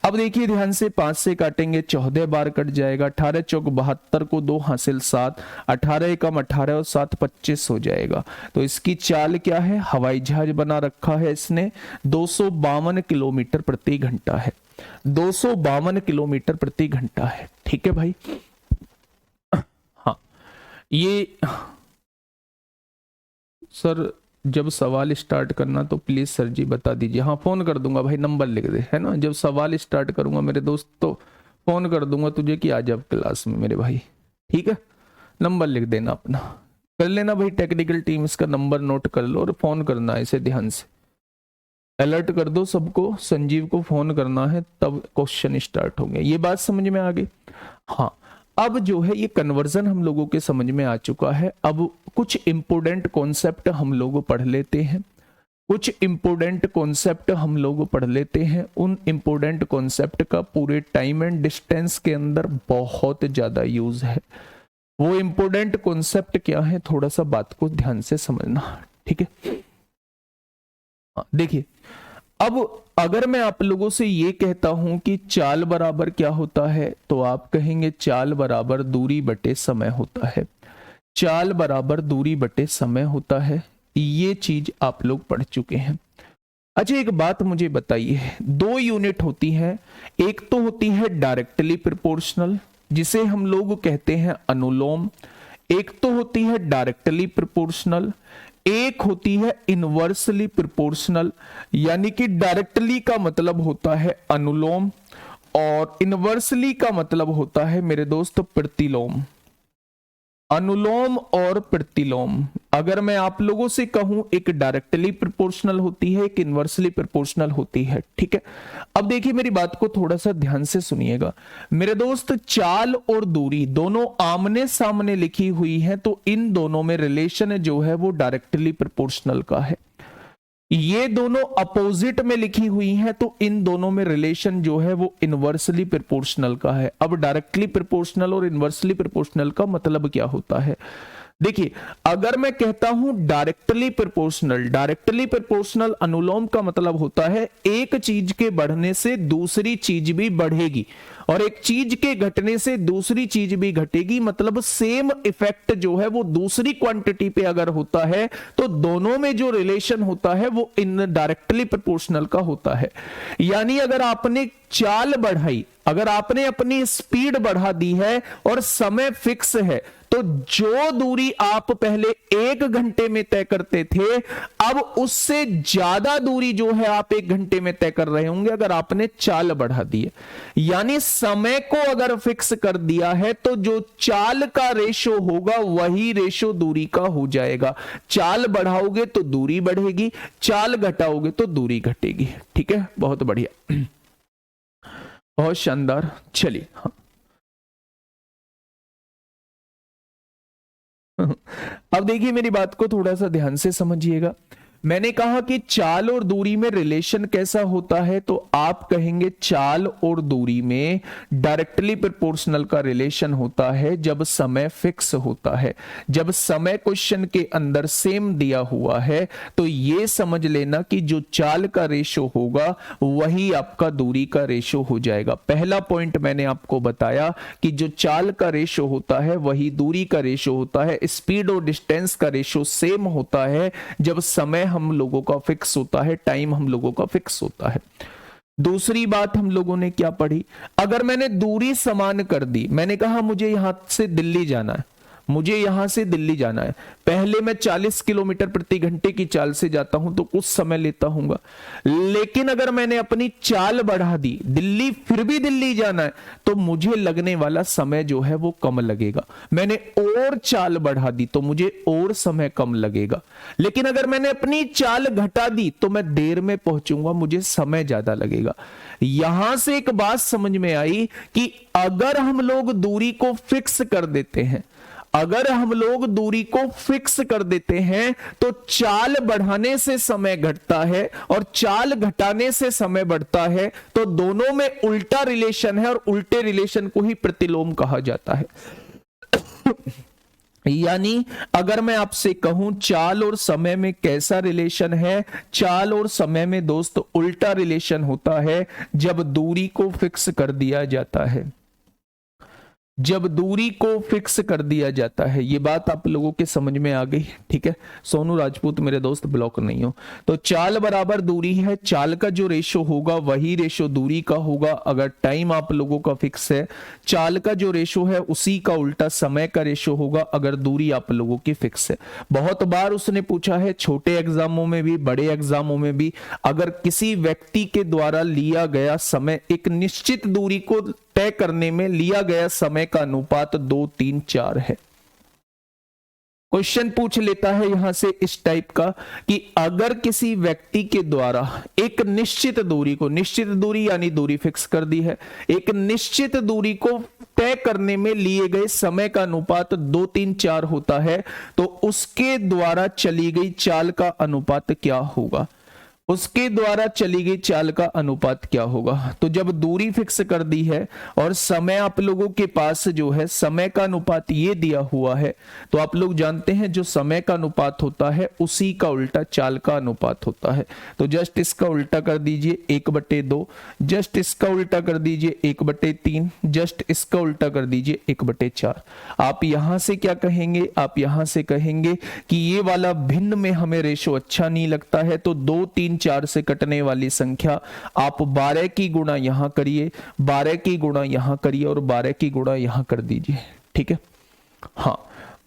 अब देखिए ध्यान से, 5 से काटेंगे 14 बार कट जाएगा, 18 चौक 72 को 2 हासिल 7, 18 एकम 18 और 7 25 हो जाएगा। तो इसकी चाल क्या है, हवाई जहाज बना रखा है इसने, 252 किलोमीटर प्रति घंटा है, 252 किलोमीटर प्रति घंटा है। ठीक है भाई, हाँ ये सर जब सवाल स्टार्ट करना तो प्लीज सर जी बता दीजिए। हाँ फोन कर दूंगा भाई, नंबर लिख दे, है ना, जब सवाल स्टार्ट करूंगा मेरे दोस्त तो फोन कर दूंगा तुझे कि आ जा क्लास में मेरे भाई। ठीक है, नंबर लिख देना अपना, कर लेना भाई, टेक्निकल टीम इसका नंबर नोट कर लो और फोन करना है इसे ध्यान से, अलर्ट कर दो सबको, संजीव को फोन करना है तब क्वेश्चन स्टार्ट होंगे। ये बात समझ में आ गई। हाँ अब जो है ये कन्वर्जन हम लोगों के समझ में आ चुका है। अब कुछ इंपोर्टेंट कॉन्सेप्ट हम लोग पढ़ लेते हैं, कुछ इंपोर्टेंट कॉन्सेप्ट हम लोग पढ़ लेते हैं। उन इंपोर्टेंट कॉन्सेप्ट का पूरे टाइम एंड डिस्टेंस के अंदर बहुत ज्यादा यूज है। वो इंपोर्टेंट कॉन्सेप्ट क्या है, थोड़ा सा बात को ध्यान से समझना। ठीक है, देखिए अब अगर मैं आप लोगों से ये कहता हूं कि चाल बराबर क्या होता है, तो आप कहेंगे चाल बराबर दूरी बटे समय होता है, चाल बराबर दूरी बटे समय होता है। ये चीज आप लोग पढ़ चुके हैं। अच्छा एक बात मुझे बताइए, 2 यूनिट होती हैं, एक तो होती है डायरेक्टली प्रोपोर्शनल जिसे हम लोग कहते हैं अनुलोम, एक तो होती है डायरेक्टली प्रोपोर्शनल, एक होती है इनवर्सली प्रोपोर्शनल। यानी कि डायरेक्टली का मतलब होता है अनुलोम और इनवर्सली का मतलब होता है मेरे दोस्त प्रतिलोम। अनुलोम और प्रतिलोम, अगर मैं आप लोगों से कहूं एक डायरेक्टली प्रोपोर्शनल होती है, एक इनवर्सली प्रोपोर्शनल होती है। ठीक है, अब देखिए मेरी बात को थोड़ा सा ध्यान से सुनिएगा मेरे दोस्त, चाल और दूरी दोनों आमने सामने लिखी हुई है, तो इन दोनों में रिलेशन जो है वो डायरेक्टली प्रोपोर्शनल का है। ये दोनों अपोजिट में लिखी हुई हैं, तो इन दोनों में रिलेशन जो है वो इनवर्सली प्रोपोर्शनल का है। अब डायरेक्टली प्रोपोर्शनल और इनवर्सली प्रोपोर्शनल का मतलब क्या होता है, देखिए अगर मैं कहता हूं डायरेक्टली प्रोपोर्शनल, डायरेक्टली प्रोपोर्शनल अनुलोम का मतलब होता है एक चीज के बढ़ने से दूसरी चीज भी बढ़ेगी और एक चीज के घटने से दूसरी चीज भी घटेगी। मतलब सेम इफेक्ट जो है वो दूसरी क्वांटिटी पे अगर होता है तो दोनों में जो रिलेशन होता है वो इन डायरेक्टली प्रोपोर्शनल का होता है। यानी अगर आपने चाल बढ़ाई, अगर आपने अपनी स्पीड बढ़ा दी है और समय फिक्स है, तो जो दूरी आप पहले 1 घंटे में तय करते थे, अब उससे ज्यादा दूरी जो है आप 1 घंटे में तय कर रहे होंगे अगर आपने चाल बढ़ा दी है। यानी समय को अगर फिक्स कर दिया है तो जो चाल का रेशो होगा वही रेशो दूरी का हो जाएगा। चाल बढ़ाओगे तो दूरी बढ़ेगी, चाल घटाओगे तो दूरी घटेगी। ठीक है, बहुत बढ़िया, बहुत शानदार। चलिए हाँ। अब देखिए मेरी बात को थोड़ा सा ध्यान से समझिएगा। मैंने कहा कि चाल और दूरी में रिलेशन कैसा होता है, तो आप कहेंगे चाल और दूरी में डायरेक्टली प्रोपोर्शनल का रिलेशन होता है जब समय फिक्स होता है। जब समय क्वेश्चन के अंदर सेम दिया हुआ है तो ये समझ लेना कि जो चाल का रेशो होगा वही आपका दूरी का रेशो हो जाएगा। पहला पॉइंट मैंने आपको बताया कि जो चाल का रेशो होता है वही दूरी का रेशो होता है। स्पीड और डिस्टेंस का रेशो सेम होता है जब समय हम लोगों का फिक्स होता है, टाइम हम लोगों का फिक्स होता है। दूसरी बात हम लोगों ने क्या पढ़ी, अगर मैंने दूरी समान कर दी, मैंने कहा मुझे यहां से दिल्ली जाना है, मुझे यहां से दिल्ली जाना है, पहले मैं 40 किलोमीटर प्रति घंटे की चाल से जाता हूं तो कुछ समय लेता हूंगा, लेकिन अगर मैंने अपनी चाल बढ़ा दी, दिल्ली फिर भी दिल्ली जाना है, तो मुझे लगने वाला समय जो है वो कम लगेगा। मैंने और चाल बढ़ा दी तो मुझे और समय कम लगेगा, लेकिन अगर मैंने अपनी चाल घटा दी तो मैं देर में पहुंचूंगा, मुझे समय ज्यादा लगेगा। यहां से एक बात समझ में आई कि अगर हम लोग दूरी को फिक्स कर देते हैं, अगर हम लोग दूरी को फिक्स कर देते हैं तो चाल बढ़ाने से समय घटता है और चाल घटाने से समय बढ़ता है, तो दोनों में उल्टा रिलेशन है और उल्टे रिलेशन को ही प्रतिलोम कहा जाता है। यानी अगर मैं आपसे कहूं चाल और समय में कैसा रिलेशन है, चाल और समय में दोस्त उल्टा रिलेशन होता है जब दूरी को फिक्स कर दिया जाता है। जब दूरी को फिक्स कर दिया जाता है, ये बात आप लोगों के समझ में आ गई, ठीक है। सोनू राजपूत मेरे दोस्त ब्लॉक नहीं हो। तो चाल बराबर दूरी है, चाल का जो रेशो होगा वही रेशो दूरी का होगा। अगर टाइम आप लोगों का फिक्स है, चाल का जो रेशो है उसी का उल्टा समय का रेशो होगा अगर दूरी आप लोगों की फिक्स है। बहुत बार उसने पूछा है, छोटे एग्जामों में भी बड़े एग्जामों में भी, अगर किसी व्यक्ति के द्वारा लिया गया समय, एक निश्चित दूरी को तय करने में लिया गया समय का अनुपात 2, 3, 4 है। क्वेश्चन पूछ लेता है यहां से इस टाइप का कि अगर किसी व्यक्ति के द्वारा एक निश्चित दूरी को, निश्चित दूरी यानी दूरी फिक्स कर दी है, एक निश्चित दूरी को तय करने में लिए गए समय का अनुपात 2, 3, 4 होता है, तो उसके द्वारा चली गई चाल का अनुपात क्या होगा? उसके द्वारा चली गई चाल का अनुपात क्या होगा? तो जब दूरी फिक्स कर दी है और समय आप लोगों के पास जो है समय का अनुपात ये दिया हुआ है, तो आप लोग जानते हैं जो समय का अनुपात होता है उसी का उल्टा चाल का अनुपात होता है। तो जस्ट इसका उल्टा कर दीजिए 1/2, जस्ट इसका उल्टा कर दीजिए 1/3, जस्ट इसका उल्टा कर दीजिए 1/4। आप यहां से क्या कहेंगे? आप यहां से कहेंगे कि ये वाला भिन्न में हमें रेशो अच्छा नहीं लगता है, तो 2, 3, 4 से कटने वाली संख्या आप 12 की गुणा यहां करिए, 12 की गुणा यहां करिए और 12 की गुणा यहां कर दीजिए, ठीक है। हाँ,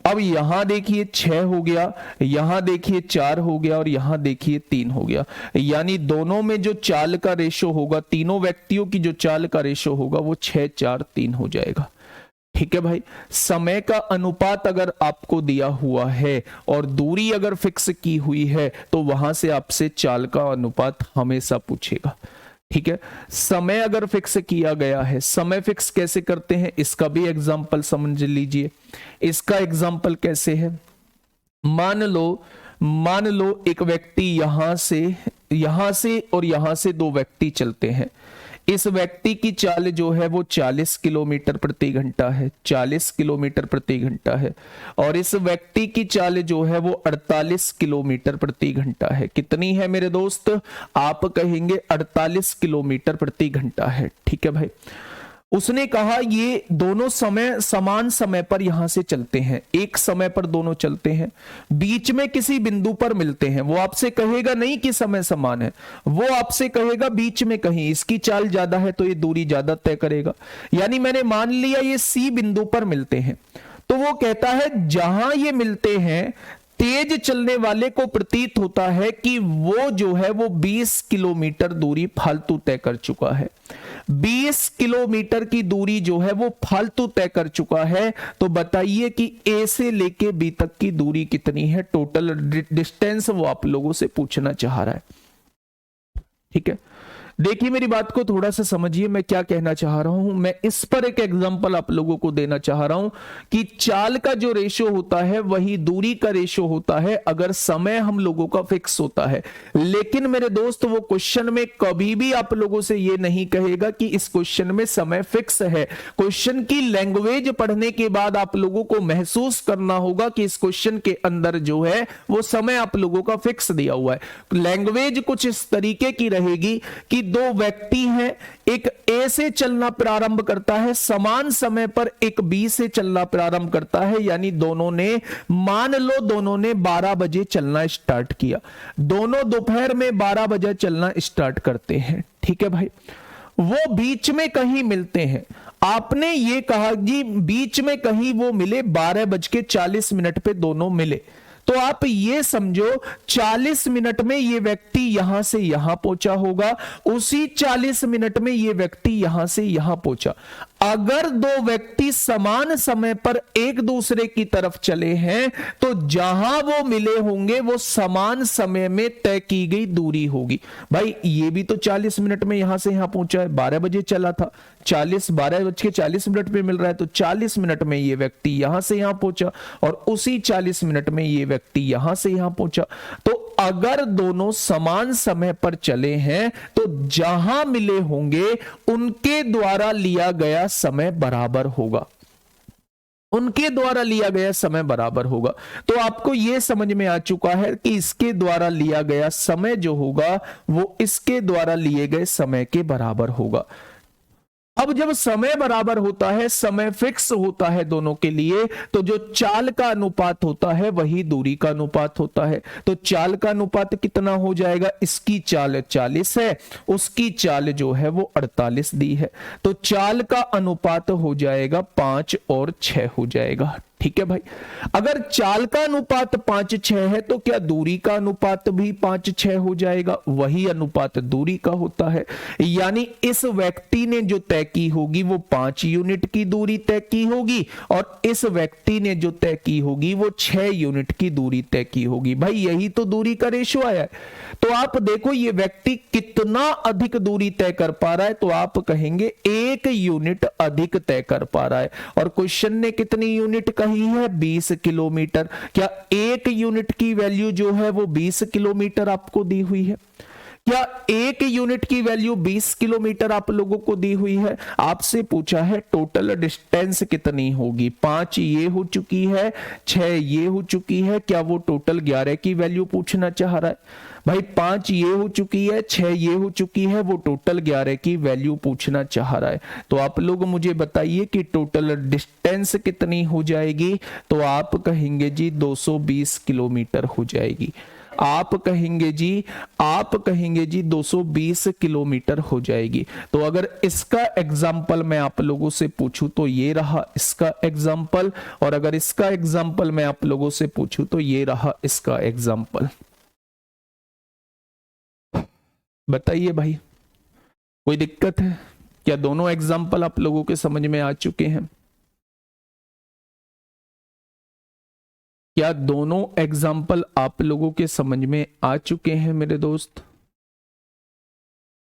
अब यहां देखिए 6 हो गया, यहां देखिए 4 हो गया और यहां देखिए 3 हो गया। यानी दोनों में जो चाल का रेशो होगा, तीनों व्यक्तियों की जो चाल का रेशो होगा वो 6, 4, 3 हो जाएगा, ठीक है भाई। समय का अनुपात अगर आपको दिया हुआ है और दूरी अगर फिक्स की हुई है तो वहां से आपसे चाल का अनुपात हमेशा पूछेगा, ठीक है। समय अगर फिक्स किया गया है, समय फिक्स कैसे करते हैं इसका भी एग्जांपल समझ लीजिए। इसका एग्जांपल कैसे है? मान लो एक व्यक्ति यहां से और यहां से 2 व्यक्ति चलते हैं। इस व्यक्ति की चाल जो है वो 40 किलोमीटर प्रति घंटा है, 40 किलोमीटर प्रति घंटा है, और इस व्यक्ति की चाल जो है वो 48 किलोमीटर प्रति घंटा है। कितनी है मेरे दोस्त? आप कहेंगे 48 किलोमीटर प्रति घंटा है, ठीक है भाई। उसने कहा ये दोनों समान समय पर यहां से चलते हैं, एक समय पर दोनों चलते हैं, बीच में किसी बिंदु पर मिलते हैं। वो आपसे कहेगा नहीं कि समय समान है, वो आपसे कहेगा बीच में कहीं इसकी चाल ज्यादा है तो ये दूरी ज्यादा तय करेगा। यानी मैंने मान लिया ये सी बिंदु पर मिलते हैं, तो वो कहता है जहां ये मिलते हैं तेज चलने वाले को प्रतीत होता है कि वो जो है वो 20 किलोमीटर दूरी फालतू तय कर चुका है। 20 किलोमीटर की दूरी जो है वो फालतू तय कर चुका है। तो बताइए कि ए से लेके बी तक की दूरी कितनी है? टोटल डिस्टेंस वो आप लोगों से पूछना चाह रहा है, ठीक है। देखिए मेरी बात को थोड़ा सा समझिए, मैं क्या कहना चाह रहा हूं। मैं इस पर एक एग्जांपल आप लोगों को देना चाह रहा हूं कि चाल का जो रेशो होता है वही दूरी का रेशो होता है अगर समय हम लोगों का फिक्स होता है। लेकिन मेरे दोस्त वो क्वेश्चन में कभी भी आप लोगों से ये नहीं कहेगा कि इस क्वेश्चन में समय फिक्स है। क्वेश्चन की लैंग्वेज पढ़ने के बाद आप लोगों को महसूस करना होगा कि इस क्वेश्चन के अंदर जो है वो समय आप लोगों का फिक्स दिया हुआ है। लैंग्वेज कुछ इस तरीके की रहेगी कि 2 व्यक्ति हैं, एक ए से चलना प्रारंभ करता है समान समय पर, एक बी से चलना प्रारंभ करता है। यानी दोनों ने, मान लो दोनों ने 12 बजे चलना स्टार्ट किया, दोनों दोपहर में 12 बजे चलना स्टार्ट करते हैं, ठीक है भाई। वो बीच में कहीं मिलते हैं, आपने ये कहा कि बीच में कहीं वो मिले, 12:40 पे दोनों मिले। तो आप ये समझो 40 मिनट में ये व्यक्ति यहां से यहां पहुंचा होगा, उसी 40 मिनट में ये व्यक्ति यहां से यहां पहुंचा। अगर दो व्यक्ति समान समय पर एक दूसरे की तरफ चले हैं तो जहां वो मिले होंगे वो समान समय में तय की गई दूरी होगी। भाई ये भी तो 40 मिनट में यहां से यहां पहुंचा है, 12 बजे चला था, 12:40 पे मिल रहा है, तो 40 मिनट में ये व्यक्ति यहां से यहां पहुंचा और उसी 40 मिनट में ये व्यक्ति यहां से यहां पहुंचा। तो अगर दोनों समान समय पर चले हैं तो जहां मिले होंगे उनके द्वारा लिया गया समय बराबर होगा, उनके द्वारा लिया गया समय बराबर होगा। तो आपको यह समझ में आ चुका है कि इसके द्वारा लिया गया समय जो होगा वो इसके द्वारा लिए गए समय के बराबर होगा। अब जब समय बराबर होता है, समय फिक्स होता है दोनों के लिए, तो जो चाल का अनुपात होता है वही दूरी का अनुपात होता है। तो चाल का अनुपात कितना हो जाएगा, इसकी चाल 40 है, उसकी चाल जो है वो 48 दी है, तो चाल का अनुपात हो जाएगा 5 और 6 हो जाएगा। ठीक है भाई, अगर चाल का अनुपात 5-6 है तो क्या दूरी का अनुपात भी 5-6 हो जाएगा? वही अनुपात दूरी का होता है, यानी इस व्यक्ति ने जो तय की होगी वो 5 यूनिट की दूरी तय की होगी और इस व्यक्ति ने जो तय की होगी वो 6 यूनिट की दूरी तय की होगी। भाई यही तो दूरी का रेशो आया है। तो आप देखो ये व्यक्ति कितना अधिक दूरी तय कर पा रहा है, तो आप कहेंगे 1 यूनिट अधिक तय कर पा रहा है। और क्वेश्चन ने कितनी यूनिट कही है, 20 किलोमीटर। क्या 1 यूनिट की वैल्यू जो है वो 20 किलोमीटर आपको दी हुई है? क्या 1 यूनिट की वैल्यू 20 किलोमीटर आप लोगों को दी हुई है? आपसे पूछा है टोटल डिस्टेंस कितनी होगी, 5 ये हो चुकी है, 6 ये हो चुकी है, क्या वो टोटल 11 की वैल्यू पूछना चाह रहा है? भाई 5 ये हो चुकी है, 6 ये हो चुकी है, वो टोटल 11 की वैल्यू पूछना चाह रहा है। तो आप लोग मुझे बताइए कि टोटल डिस्टेंस कितनी हो जाएगी? तो आप कहेंगे जी 220 किलोमीटर हो जाएगी। आप कहेंगे जी 220 किलोमीटर हो जाएगी। तो अगर इसका एग्जाम्पल मैं आप लोगों से पूछूं तो ये रहा इसका एग्जाम्पल, और अगर इसका एग्जाम्पल मैं आप लोगों से पूछूं तो ये रहा इसका एग्जाम्पल। बताइए भाई कोई दिक्कत है क्या? दोनों एग्जाम्पल आप लोगों के समझ में आ चुके हैं? क्या दोनों एग्जाम्पल आप लोगों के समझ में आ चुके हैं मेरे दोस्त?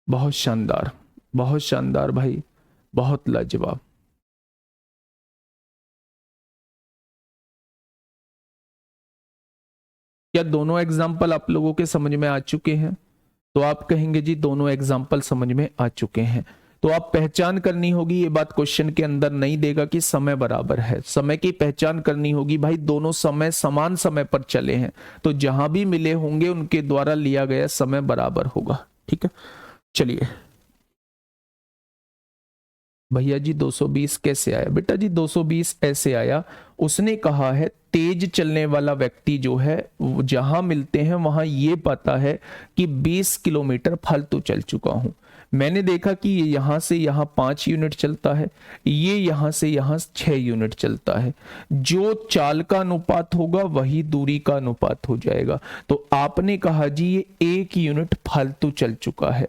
बहुत शानदार भाई, बहुत लाजवाब। क्या दोनों एग्जाम्पल आप लोगों के समझ में आ चुके हैं? तो आप कहेंगे जी दोनों एग्जाम्पल समझ में आ चुके हैं। तो आप पहचान करनी होगी, ये बात क्वेश्चन के अंदर नहीं देगा कि समय बराबर है, समय की पहचान करनी होगी। भाई दोनों समय समान समय पर चले हैं तो जहां भी मिले होंगे उनके द्वारा लिया गया समय बराबर होगा। ठीक है, चलिए भैया जी 220 कैसे आया? बेटा जी 220 ऐसे आया, उसने कहा है तेज चलने वाला व्यक्ति जो है जहां मिलते हैं वहां ये पता है कि 20 किलोमीटर फालतू चल चुका हूं। मैंने देखा कि ये यहां से यहां 5 यूनिट चलता है, ये यहां से यहां 6 यूनिट चलता है। जो चाल का अनुपात होगा वही दूरी का अनुपात हो जाएगा। तो आपने कहा जी ये 1 यूनिट फालतू चल चुका है,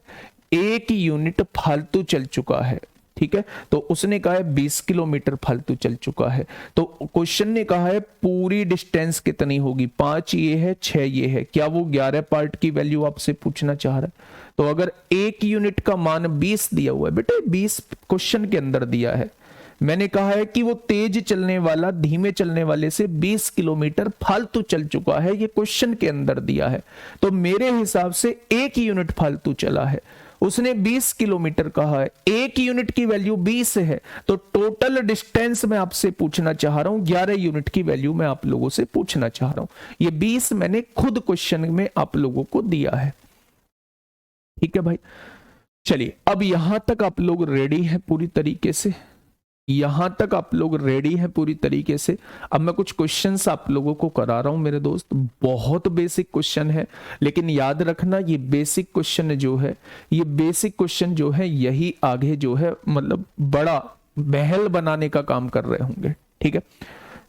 1 यूनिट फालतू चल चुका है। ठीक है, तो उसने कहा है 20 किलोमीटर फालतू चल चुका है। तो क्वेश्चन ने कहा है पूरी डिस्टेंस कितनी होगी, 5 ये है, 6 ये है, क्या वो 11 पार्ट की वैल्यू आपसे पूछना चाह रहा है? तो अगर 1 यूनिट का मान 20 दिया हुआ है, बेटे 20 क्वेश्चन के अंदर दिया है, मैंने कहा है कि वो तेज चलने वाला धीमे चलने वाले से 20 किलोमीटर फालतू चल चुका है, ये क्वेश्चन के अंदर दिया है। तो मेरे हिसाब से 1 यूनिट फालतू चला है, उसने 20 किलोमीटर कहा है, 1 यूनिट की वैल्यू 20 है, तो टोटल डिस्टेंस मैं आपसे पूछना चाह रहा हूं, 11 यूनिट की वैल्यू मैं आप लोगों से पूछना चाह रहा हूं। ये 20 मैंने खुद क्वेश्चन में आप लोगों को दिया है। ठीक है भाई, चलिए अब यहां तक आप लोग रेडी हैं पूरी तरीके से? यहां तक आप लोग रेडी हैं पूरी तरीके से? अब मैं कुछ क्वेश्चंस आप लोगों को करा रहा हूं मेरे दोस्त, बहुत बेसिक क्वेश्चन है, लेकिन याद रखना ये बेसिक क्वेश्चन जो है, ये बेसिक क्वेश्चन जो है यही आगे जो है मतलब बड़ा महल बनाने का काम कर रहे होंगे। ठीक है,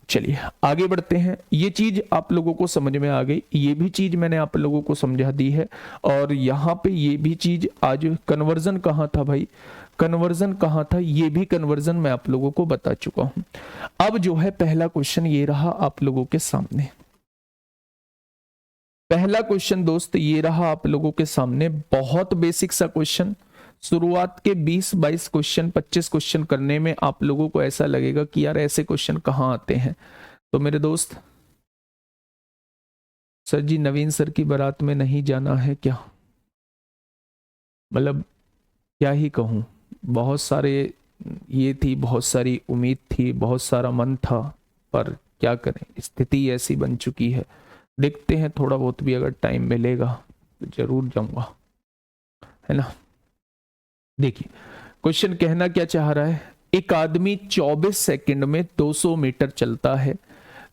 चलिए आगे बढ़ते हैं। ये चीज आप लोगों को समझ में आ गई, ये भी चीज मैंने आप लोगों को समझा दी है। और यहाँ पे ये भी चीज, आज कन्वर्जन कहाँ था भाई, कन्वर्जन कहाँ था, ये भी कन्वर्जन मैं आप लोगों को बता चुका हूं। अब जो है पहला क्वेश्चन ये रहा आप लोगों के सामने। पहला क्वेश्चन दोस्त ये रहा आप लोगों के सामने, बहुत बेसिक सा क्वेश्चन। शुरुआत के 20-22 क्वेश्चन 25 क्वेश्चन करने में आप लोगों को ऐसा लगेगा कि यार ऐसे क्वेश्चन कहाँ आते हैं। तो मेरे दोस्त, सर जी नवीन सर की बारात में नहीं जाना है क्या, मतलब क्या ही कहूँ, बहुत सारे ये थी, बहुत सारी उम्मीद थी, बहुत सारा मन था, पर क्या करें, स्थिति ऐसी बन चुकी है। देखते हैं थोड़ा बहुत भी अगर टाइम मिलेगा तो जरूर जाऊंगा, है ना। देखिए क्वेश्चन कहना क्या चाह रहा है, एक आदमी 24 सेकंड में 200 मीटर चलता है,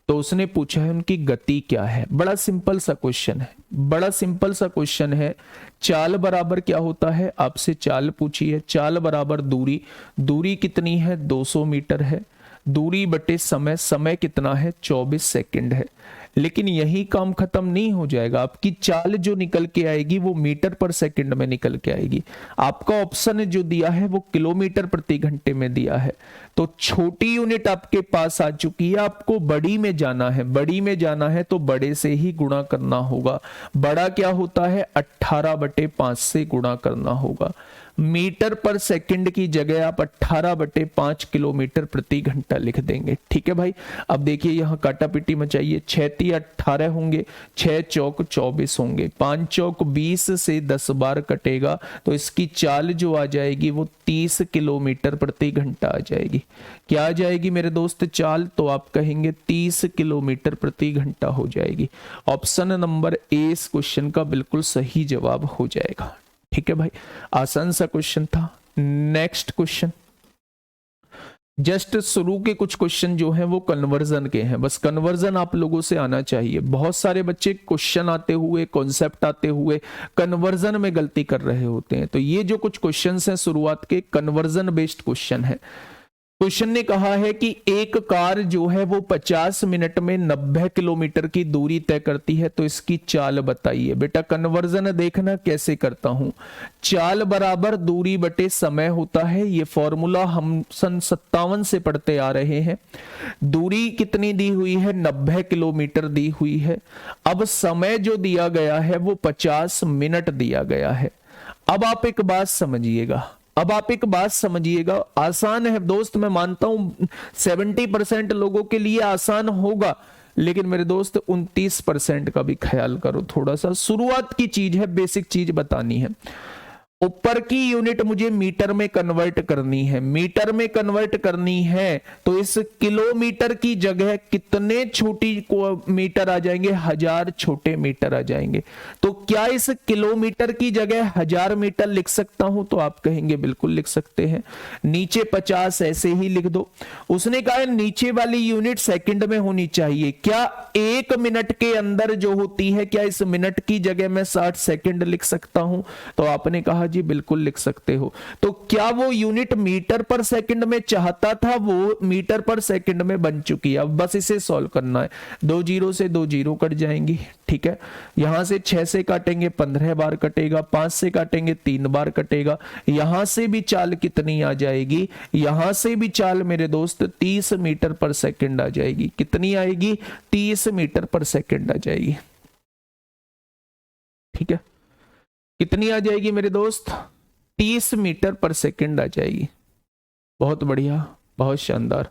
तो उसने पूछा है उनकी गति क्या है। बड़ा सिंपल सा क्वेश्चन है, बड़ा सिंपल सा क्वेश्चन है। चाल बराबर क्या होता है, आपसे चाल पूछी है, चाल बराबर दूरी, दूरी कितनी है 200 मीटर है, दूरी बटे समय, समय कितना है 24 सेकंड है। लेकिन यही काम खत्म नहीं हो जाएगा, आपकी चाल जो निकल के आएगी वो मीटर पर सेकंड में निकल के आएगी। आपका ऑप्शन जो दिया है वो किलोमीटर प्रति घंटे में दिया है, तो छोटी यूनिट आपके पास आ चुकी है, आपको बड़ी में जाना है। बड़ी में जाना है तो बड़े से ही गुणा करना होगा। बड़ा क्या होता है, 18/5 से गुणा करना होगा। मीटर पर सेकंड की जगह आप 18/5 किलोमीटर प्रति घंटा लिख देंगे। ठीक है भाई। अब देखिए यहाँ काटापीटी मचाइए, 6 18 होंगे, 6 चौक 24 होंगे, 5 चौक 20 से 10 बार कटेगा, तो इसकी चाल जो आ जाएगी वो 30 किलोमीटर प्रति घंटा आ जाएगी। क्या आ जाएगी मेरे दोस्त चाल, तो आप कहेंगे 30 किलोमीटर प्रति घंटा हो जाएगी। ऑप्शन नंबर ए इस क्वेश्चन का बिल्कुल सही जवाब हो जाएगा। ठीक है भाई, आसान सा क्वेश्चन था। नेक्स्ट क्वेश्चन, जस्ट शुरू के कुछ क्वेश्चन जो हैं वो कन्वर्जन के हैं, बस कन्वर्जन आप लोगों से आना चाहिए। बहुत सारे बच्चे क्वेश्चन आते हुए, कॉन्सेप्ट आते हुए कन्वर्जन में गलती कर रहे होते हैं। तो ये जो कुछ क्वेश्चंस हैं शुरुआत के, कन्वर्जन बेस्ड क्वेश्चन है। क्वेश्चन ने कहा है कि एक कार जो है वो 50 मिनट में 90 किलोमीटर की दूरी तय करती है, तो इसकी चाल बताइए। बेटा कन्वर्जन देखना कैसे करता हूं, चाल बराबर दूरी बटे समय होता है। ये फॉर्मूला हम सन 57 से पढ़ते आ रहे हैं। दूरी कितनी दी हुई है, 90 किलोमीटर दी हुई है। अब समय जो दिया गया है वो 50 मिनट दिया गया है। अब आप एक बात समझिएगा, अब आप एक बात समझिएगा, आसान है दोस्त, मैं मानता हूं 70% लोगों के लिए आसान होगा, लेकिन मेरे दोस्त 29% का भी ख्याल करो थोड़ा सा। शुरुआत की चीज है, बेसिक चीज बतानी है। ऊपर की यूनिट मुझे मीटर में कन्वर्ट करनी है, मीटर में कन्वर्ट करनी है, तो इस किलोमीटर की जगह कितने छोटी मीटर आ जाएंगे, 1000 छोटे मीटर आ जाएंगे। तो क्या इस किलोमीटर की जगह 1000 मीटर लिख सकता हूं, तो आप कहेंगे बिल्कुल लिख सकते हैं। नीचे 50 ऐसे ही लिख दो। उसने कहा नीचे वाली यूनिट सेकंड में होनी चाहिए, क्या 1 मिनट के अंदर जो होती है, क्या इस मिनट की जगह मैं 60 सेकंड लिख सकता हूं, तो आपने कहा जी बिल्कुल लिख सकते हो। तो क्या वो यूनिट मीटर पर सेकंड में चाहता था, वो मीटर पर सेकंड में बन चुकी है। अब बस इसे सॉल्व करना है। 2 जीरो से 2 जीरो कट जाएंगी, ठीक है। यहां से 6 से काटेंगे 15 बार कटेगा, 5 से काटेंगे 3 बार कटेगा। यहां से भी चाल कितनी आ जाएगी, यहां से भी चाल मेरे दोस्त 30 मीटर पर सेकंड आ जाएगी। कितनी आएगी, 30 मीटर पर सेकंड आ जाएगी। ठीक है, कितनी आ जाएगी मेरे दोस्त, 30 मीटर पर सेकंड आ जाएगी। बहुत बढ़िया, बहुत शानदार।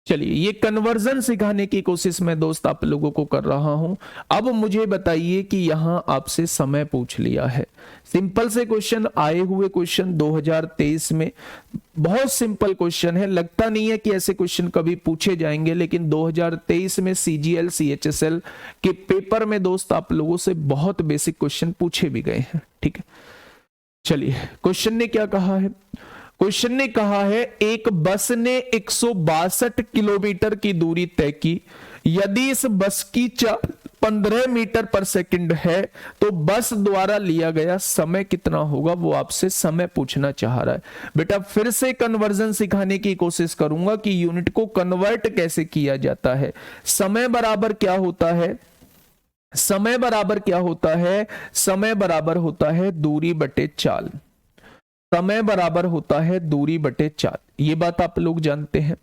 चलिए, ये कन्वर्जन सिखाने की कोशिश मैं दोस्त आप लोगों को कर रहा हूं। अब मुझे बताइए कि यहां आपसे समय पूछ लिया है। सिंपल से क्वेश्चन आए हुए क्वेश्चन 2023 में, बहुत सिंपल क्वेश्चन है। लगता नहीं है कि ऐसे क्वेश्चन कभी पूछे जाएंगे, लेकिन 2023 में CGL CHSL के पेपर में दोस्त आप लोगों से बहुत बेसिक क्वेश्चन पूछे भी गए हैं। ठीक है, चलिए क्वेश्चन ने क्या कहा है। क्वेश्चन ने कहा है एक बस ने 162 किलोमीटर की दूरी तय की। यदि इस बस की चाल 15 मीटर पर सेकंड है, तो बस द्वारा लिया गया समय कितना होगा वो आपसे समय पूछना चाह रहा है। बेटा फिर से कन्वर्जन सिखाने की कोशिश करूंगा कि यूनिट को कन्वर्ट कैसे किया जाता है। समय बराबर क्या होता है, समय बराबर क्या होता है, समय बराबर होता है दूरी बटे चाल। समय बराबर होता है दूरी बटे चाल, ये बात आप लोग जानते हैं।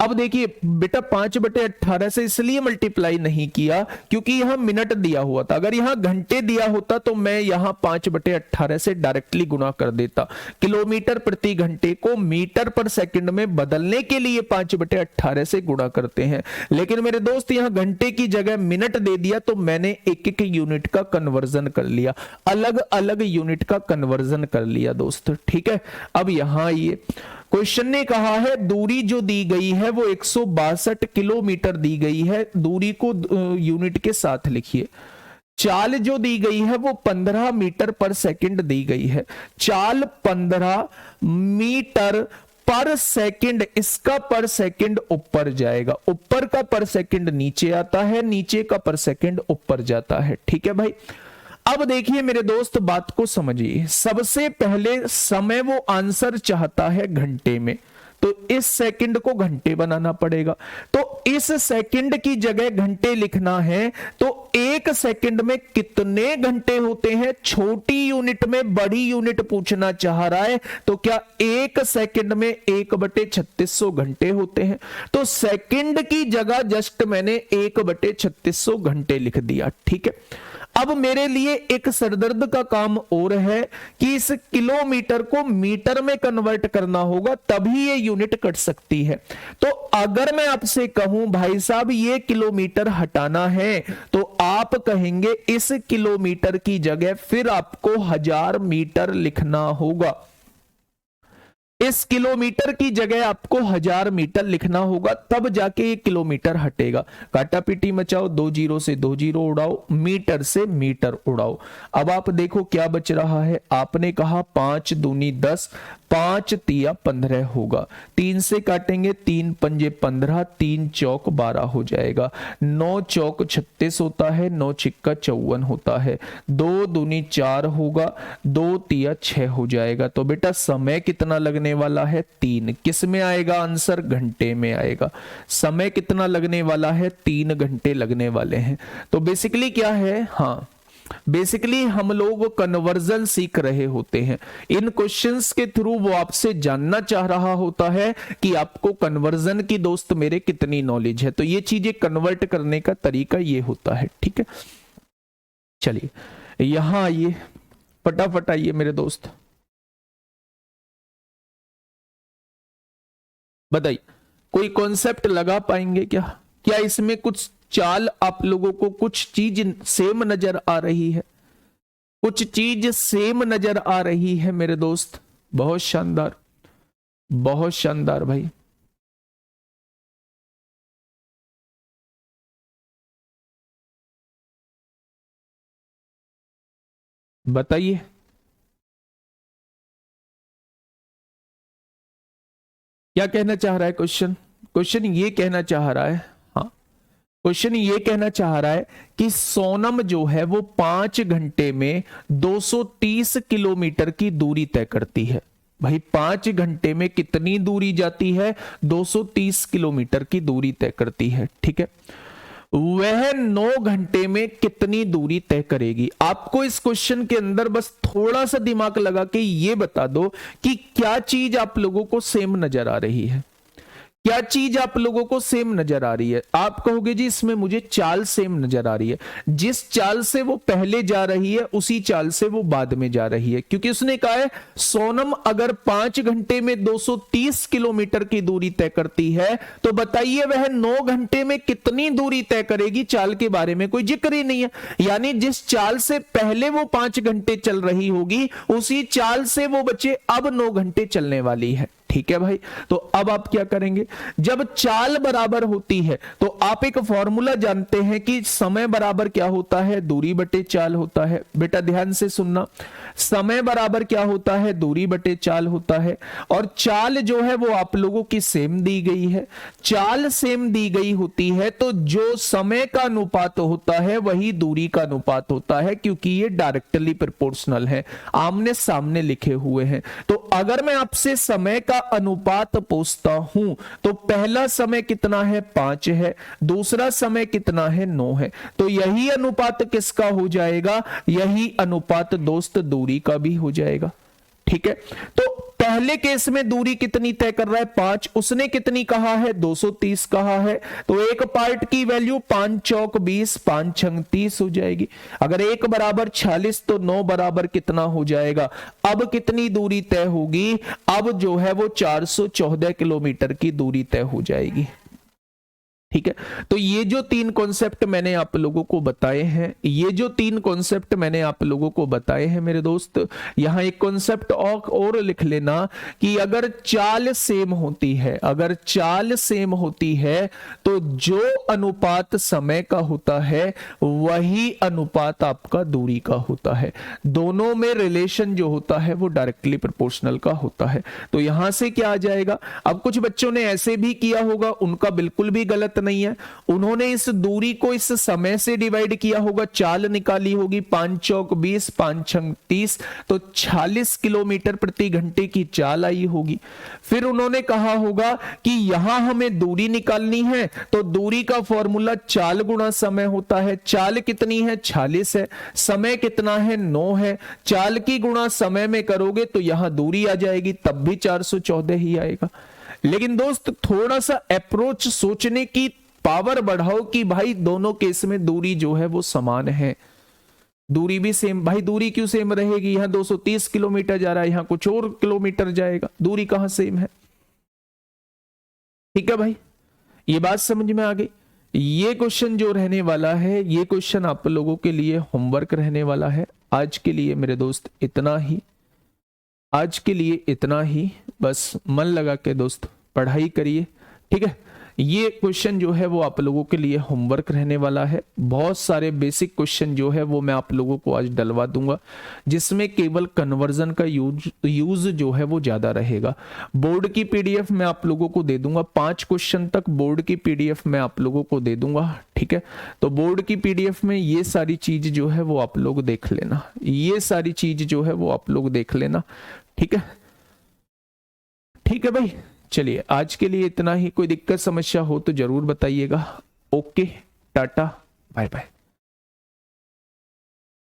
अब देखिए बेटा 5/18 से इसलिए मल्टीप्लाई नहीं किया क्योंकि यहां मिनट दिया हुआ था। अगर यहां घंटे दिया होता तो मैं यहां 5/18 से डायरेक्टली गुना कर देता। किलोमीटर प्रति घंटे को मीटर पर सेकंड में बदलने के लिए 5/18 से गुणा करते हैं, लेकिन मेरे दोस्त यहां घंटे की जगह मिनट दे दिया तो मैंने एक एक यूनिट का कन्वर्जन कर लिया, अलग अलग यूनिट का कन्वर्जन कर लिया दोस्त, ठीक है। अब यहां ये क्वेश्चन ने कहा है दूरी जो दी गई है वो 162 किलोमीटर दी गई है, दूरी को यूनिट के साथ लिखिए। चाल जो दी गई है वो 15 मीटर पर सेकंड दी गई है। चाल 15 मीटर पर सेकंड, इसका पर सेकंड ऊपर जाएगा, ऊपर का पर सेकंड नीचे आता है, नीचे का पर सेकंड ऊपर जाता है, ठीक है भाई। अब देखिए मेरे दोस्त बात को समझिए, सबसे पहले समय वो आंसर चाहता है घंटे में, तो इस सेकंड को घंटे बनाना पड़ेगा। तो इस सेकंड की जगह घंटे लिखना है, तो एक सेकंड में कितने घंटे होते हैं, छोटी यूनिट में बड़ी यूनिट पूछना चाह रहा है, तो क्या एक सेकंड में 1/3600 घंटे होते हैं। तो सेकंड की जगह जस्ट मैंने 1/3600 घंटे लिख दिया, ठीक है। अब मेरे लिए एक सरदर्द का काम और है कि इस किलोमीटर को मीटर में कन्वर्ट करना होगा, तभी ये यूनिट कट सकती है। तो अगर मैं आपसे कहूं भाई साहब ये किलोमीटर हटाना है, तो आप कहेंगे इस किलोमीटर की जगह फिर आपको 1000 मीटर लिखना होगा। इस किलोमीटर की जगह आपको 1000 मीटर लिखना होगा, तब जाके ये किलोमीटर हटेगा। काटा पीटी मचाओ, 2 जीरो से 2 जीरो उड़ाओ, मीटर से मीटर उड़ाओ। अब आप देखो क्या बच रहा है, आपने कहा 5 दूनी 10, 5 तिया 15 होगा, 3 से काटेंगे 3 पंजे 15, 3 चौक 12 हो जाएगा, 9 चौक 36 होता है, 9 छिक्का 54 होता है, 2 दूनी 4 होगा, 2 तिया 6 हो जाएगा। तो बेटा समय कितना लगने वाला है, 3। किस में आएगा आंसर, घंटे में आएगा। समय कितना लगने वाला है, 3 घंटे लगने वाले हैं। तो बेसिकली क्या है, हाँ बेसिकली हम लोग कन्वर्जन सीख रहे होते हैं। इन क्वेश्चंस के थ्रू वो आपसे जानना चाह रहा होता है कि आपको कन्वर्जन की दोस्त मेरे कितनी नॉलेज है। तो ये चीजें कन्वर्ट करने का तरीका ये होता है, ठीक है। चलिए यहां आइए, फटाफट आइए मेरे दोस्त, बताइए कोई कॉन्सेप्ट लगा पाएंगे क्या? क्या इसमें कुछ चाल आप लोगों को कुछ चीज सेम नजर आ रही है? कुछ चीज सेम नजर आ रही है मेरे दोस्त? बहुत शानदार, बहुत शानदार भाई। बताइए क्या कहना चाह रहा है क्वेश्चन? क्वेश्चन ये कहना चाह रहा है, हाँ क्वेश्चन ये कहना चाह रहा है कि सोनम जो है वो 5 घंटे में 230 किलोमीटर की दूरी तय करती है। भाई 5 घंटे में कितनी दूरी जाती है? 230 किलोमीटर की दूरी तय करती है, ठीक है। वह 9 घंटे में कितनी दूरी तय करेगी? आपको इस क्वेश्चन के अंदर बस थोड़ा सा दिमाग लगा के ये बता दो कि क्या चीज आप लोगों को सेम नजर आ रही है, क्या चीज आप लोगों को सेम नजर आ रही है? आप कहोगे जी इसमें मुझे चाल सेम नजर आ रही है। जिस चाल से वो पहले जा रही है उसी चाल से वो बाद में जा रही है, क्योंकि उसने कहा है सोनम अगर 5 घंटे में 230 किलोमीटर की दूरी तय करती है, तो बताइए वह 9 घंटे में कितनी दूरी तय करेगी? चाल के बारे में कोई जिक्र ही नहीं है। यानी जिस चाल से पहले वो 5 घंटे चल रही होगी उसी चाल से वो बच्चे अब 9 घंटे चलने वाली है, ठीक है भाई। तो अब आप क्या करेंगे, जब चाल बराबर होती है तो आप एक फॉर्मूला जानते हैं कि समय बराबर क्या होता है, दूरी बटे चाल होता है। बेटा ध्यान से सुनना, समय बराबर क्या होता है, दूरी बटे चाल होता है। और चाल जो है वो आप लोगों की सेम दी गई है। चाल सेम दी गई होती है तो जो समय का अनुपात होता है वही दूरी का अनुपात होता है, क्योंकि ये डायरेक्टली प्रोपोर्शनल है, आमने सामने लिखे हुए हैं। तो अगर मैं आपसे समय का अनुपात पूछता हूं तो पहला समय कितना है, 5 है, दूसरा समय कितना है, 9 है। तो यही अनुपात किसका हो जाएगा, यही अनुपात दोस्त दूरी का भी हो जाएगा। ठीक है, तो पहले केस में दूरी कितनी तय कर रहा है, 5, उसने कितनी कहा है, 230 कहा है। तो एक पार्ट की वैल्यू 5 चौक 20, 5 छंग 30 हो जाएगी। अगर 1 बराबर 46 तो 9 बराबर कितना हो जाएगा। अब कितनी दूरी तय होगी, अब जो है वो 414 किलोमीटर की दूरी तय हो जाएगी। ठीक है, तो ये जो 3 कॉन्सेप्ट मैंने आप लोगों को बताए हैं, ये जो 3 कॉन्सेप्ट मैंने आप लोगों को बताए हैं मेरे दोस्त, यहां एक कॉन्सेप्ट और लिख लेना कि अगर चाल सेम होती है, अगर चाल सेम होती है तो जो अनुपात समय का होता है वही अनुपात आपका दूरी का होता है। दोनों में रिलेशन जो होता है वो डायरेक्टली प्रोपोर्शनल का होता है। तो यहां से क्या आ जाएगा, अब कुछ बच्चों ने ऐसे भी किया होगा, उनका बिल्कुल भी गलत नहीं है। उन्होंने इस दूरी को इस समय से डिवाइड किया होगा, चाल निकाली होगी, 5 चौक 20, 5 छंग 30, तो 46 किलोमीटर प्रति घंटे की चाल आई होगी। फिर उन्होंने कहा होगा कि यहां हमें दूरी निकालनी है, तो दूरी का फॉर्मूला चाल गुणा समय होता है। चाल कितनी है, 46 है, समय कितना है, 9 है। चाल की गुणा समय में करोगे तो यहां दूरी आ जाएगी, तब भी 414 ही आएगा। लेकिन दोस्त थोड़ा सा अप्रोच, सोचने की पावर बढ़ाओ कि भाई दोनों केस में दूरी जो है वो समान है, दूरी भी सेम। भाई दूरी क्यों सेम रहेगी, यहां 230 किलोमीटर जा रहा है, यहां कुछ और किलोमीटर जाएगा, दूरी कहां सेम है। ठीक है भाई, ये बात समझ में आ गई। ये क्वेश्चन जो रहने वाला है, ये क्वेश्चन आप लोगों के लिए होमवर्क रहने वाला है। आज के लिए मेरे दोस्त इतना ही, आज के लिए इतना ही। बस मन लगा के दोस्त पढ़ाई करिए। ठीक है, ये क्वेश्चन जो है वो आप लोगों के लिए होमवर्क रहने वाला है। बहुत सारे बेसिक क्वेश्चन जो है वो मैं आप लोगों को आज डलवा दूंगा, जिसमें केवल कन्वर्जन का यूज जो है वो ज्यादा रहेगा। बोर्ड की पीडीएफ मैं आप लोगों को दे दूंगा, 5 क्वेश्चन तक बोर्ड की पीडीएफ मैं आप लोगों को दे दूंगा। ठीक है, तो बोर्ड की पीडीएफ में ये सारी चीज जो है वो आप लोग देख लेना, ये सारी चीज जो है वो आप लोग देख लेना। ठीक है, ठीक है भाई, चलिए आज के लिए इतना ही। कोई दिक्कत समस्या हो तो जरूर बताइएगा। Okay, tata, bye bye.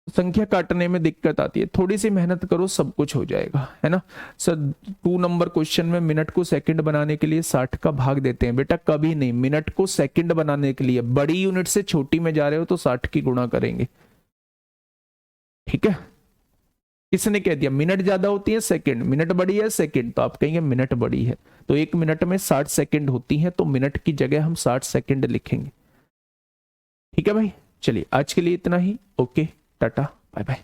संख्या काटने में दिक्कत आती है, थोड़ी सी मेहनत करो, सब कुछ हो जाएगा, है ना सर। 2 नंबर क्वेश्चन में मिनट को सेकंड बनाने के लिए 60 का भाग देते हैं। बेटा कभी नहीं, मिनट को सेकंड बनाने के लिए बड़ी यूनिट से छोटी में जा रहे हो तो 60 की गुणा करेंगे। ठीक है, किसने कह दिया मिनट ज्यादा होती है सेकंड, मिनट बड़ी है सेकंड, तो आप कहेंगे मिनट बड़ी है। तो 1 मिनट में 60 सेकंड होती है, तो मिनट की जगह हम 60 सेकंड लिखेंगे। ठीक है भाई, चलिए आज के लिए इतना ही। Okay, tata, bye bye.